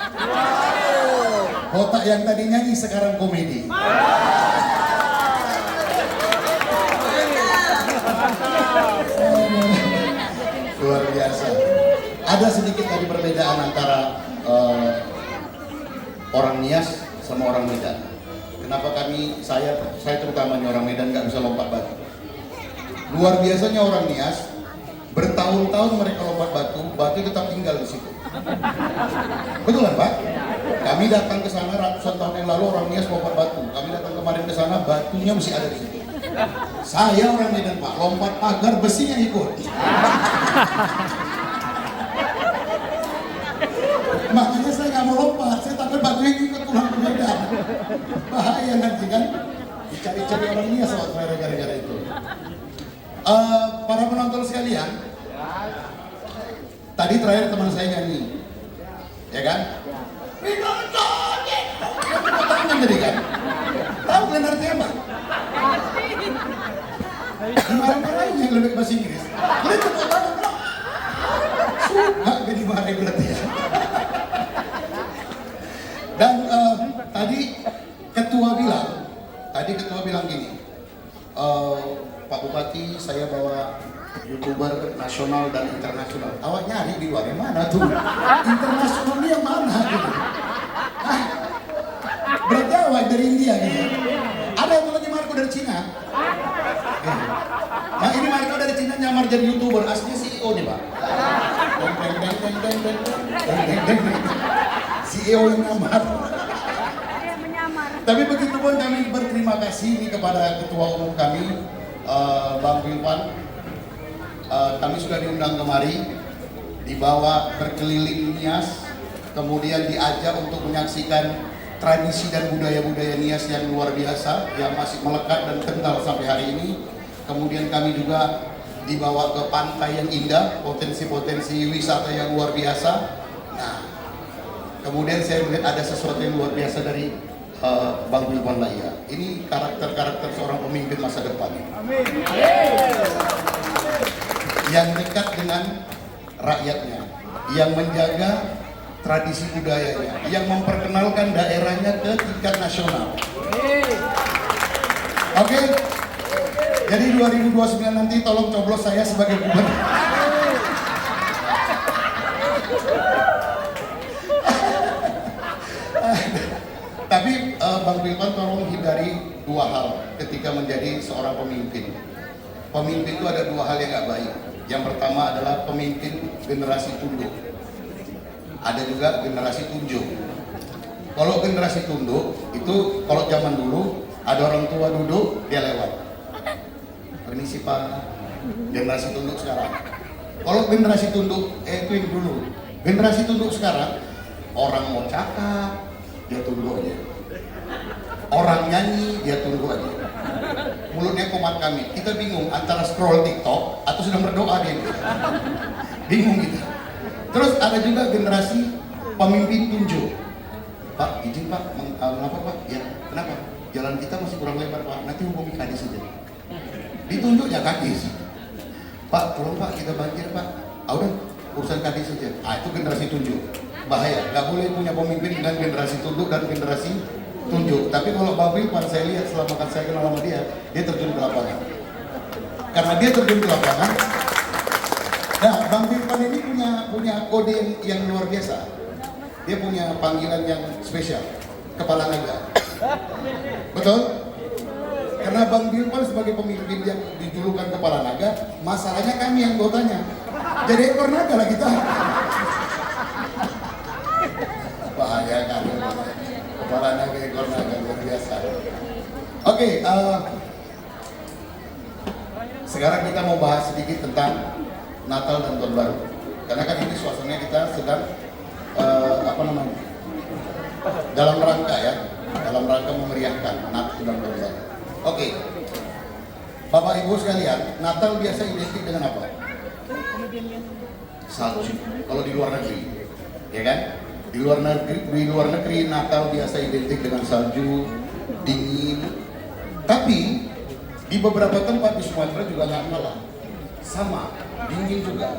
Botak yang tadi nyanyi sekarang komedi. Luar biasa. Ada sedikit tadi perbedaan antara orang Nias sama orang Medan. Kenapa saya terutamanya orang Medan nggak bisa lompat batu? Luar biasanya orang Nias, bertahun-tahun mereka lompat batu tetap tinggal di situ. Betul kan Pak? Kami datang ke sana ratusan tahun yang lalu, orang Nias lompat batu. Kami datang kemarin ke sana, batunya masih ada di situ. Saya orang Medan Pak, lompat pagar besinya ikut. Makanya saya nggak mau lompat, saya takut batunya ikut pulang ke Medan. Bahaya nanti kan, dicari-cari orang Nias gara-gara itu. Para penonton sekalian, tadi terakhir teman saya nyanyi, ya kan? Tangan jadi kan? Tahu kalian artinya apa? Marah-marahin yang lebih bahasa Inggris. Kalian tepuk tangan, nggak dimarahin berarti ya. Dan tadi ketua bilang gini, Pak Bupati, saya bawa YouTuber nasional dan internasional. Awak nyari di luar yang mana tuh? Internasional ini yang mana gitu? Berarti awak dari India gitu. Ada yang lagi Marco dari Cina. Nah ini Marco dari Cina nyamar jadi YouTuber, aslinya CEO nih Pak. CEO yang nyamar. Tapi begitu pun kami berterima kasih nih kepada ketua umum kami, Bang Wilpan. Kami sudah diundang kemari, dibawa berkeliling Nias, kemudian diajak untuk menyaksikan tradisi dan budaya-budaya Nias yang luar biasa, yang masih melekat dan kental sampai hari ini. Kemudian kami juga dibawa ke pantai yang indah, potensi-potensi wisata yang luar biasa. Nah, kemudian saya melihat ada sesuatu yang luar biasa dari Bang Wilpan Laya. Ini karakter-karakter seorang pemimpin masa depan. Amin. Yang dekat dengan rakyatnya, yang menjaga tradisi budayanya, yang memperkenalkan daerahnya ke tingkat nasional. Oke, jadi 2029 nanti tolong coblos saya sebagai gubernur. Tapi Bang Wilpan tolong hindari dua hal ketika menjadi seorang pemimpin. Pemimpin itu ada dua hal yang nggak baik. Yang pertama adalah pemimpin generasi tunduk. Ada juga generasi tunjuk. Kalau generasi tunduk itu kalau zaman dulu ada orang tua duduk dia lewat. Permisi Pak. Generasi tunduk sekarang. Kalau generasi tunduk itu yang dulu. Generasi tunduk sekarang orang mau cakap dia tunduk aja. Orang nyanyi dia tunduk. umat kami. Kita bingung antara scroll TikTok atau sedang berdoa dia. Bingung kita. Terus ada juga generasi pemimpin tunjuk. Pak, izin Pak, mengapa Pak? Ya, kenapa? Jalan kita masih kurang lebar Pak, nanti hubungi kadis saja. Ditunjuknya kadis. Pak, tolong Pak, kita banjir Pak. Udah, urusan kadis saja. Itu generasi tunjuk. Bahaya, nggak boleh punya pemimpin dengan generasi tunduk dan generasi tunjuk. Tapi kalau Bang Wilpan saya lihat selama saya kenal sama dia terjun ke lapangan. Karena dia terjun ke lapangan, nah Bang Wilpan ini punya kode yang luar biasa. Dia punya panggilan yang spesial, kepala naga. Betul? Karena Bang Wilpan sebagai pemimpin yang dijulukan kepala naga, masalahnya kami yang anggotanya. Jadi ekor naga lah kita. Bahaya kan, kepala naga, ekor naga luar biasa. Oke, sekarang kita mau bahas sedikit tentang Natal dan Tahun Baru. Karena kan ini suasananya kita sedang dalam rangka memeriahkan Natal dan Tahun Baru. Oke, Bapak Ibu sekalian, Natal biasa identik dengan apa? Salju. Kalau di luar negeri, ya kan? Di luar negeri Natal biasa identik dengan salju, dingin. Tapi di beberapa tempat di Sumatera juga nggak kalah, sama, dingin juga.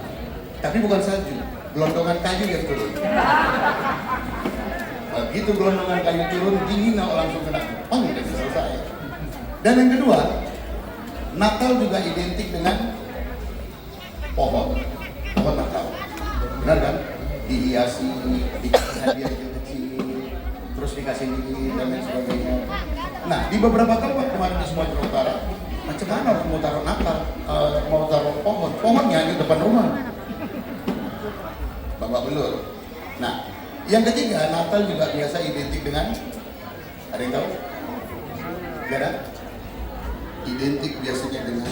Tapi bukan salju, gelondongan kayu yang turun. Begitu gelondongan kayu turun, dingin langsung kena pang dan selesai. Dan yang kedua, Natal juga identik dengan pohon Natal. Benar kan? Dihiasi, dikasih hadiah kecil, terus dikasih lilin dan lain sebagainya. Nah, di beberapa tempat kemarin di Sumatera Utara, macam mana mau taruh Natal, mau taruh pohonnya di depan rumah, Bapak Belur. Nah, yang ketiga, Natal juga biasa identik dengan, ada yang tahu? Gak ada? Identik biasanya dengan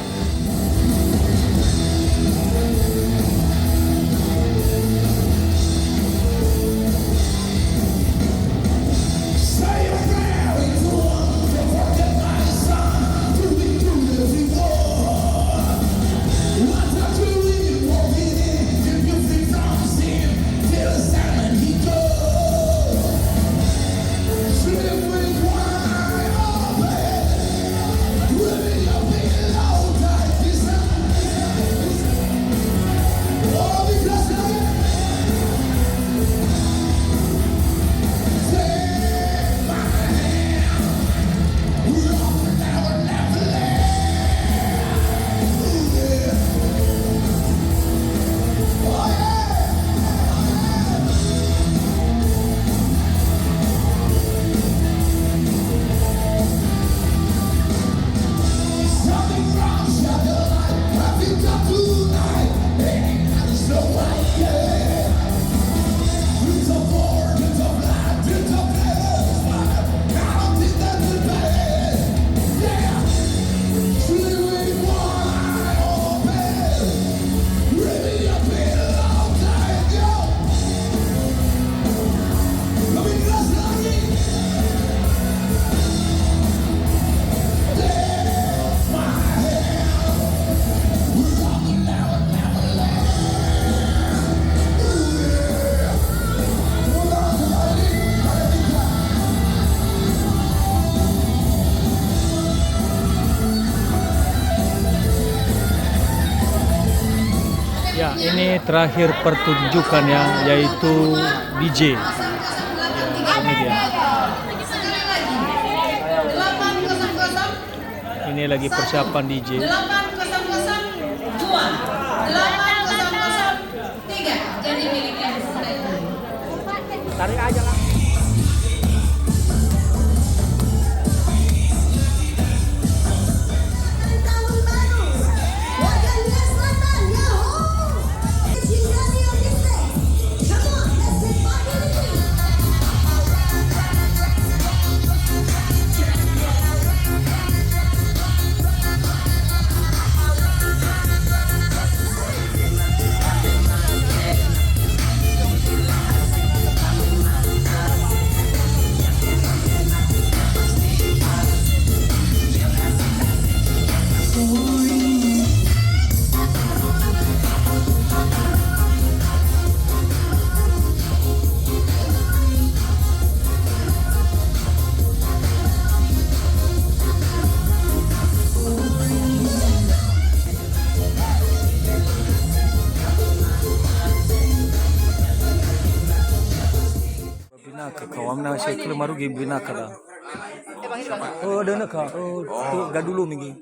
Ya, ini terakhir pertunjukan ya, yaitu DJ. Ya, ini dia. Ini lagi persiapan DJ. 800 2 8003 jadi miliknya. Tarik aja lah. na Sheikh Lemaru gibina kala. Oh, ada nak. Oh, tu gadulu mingi.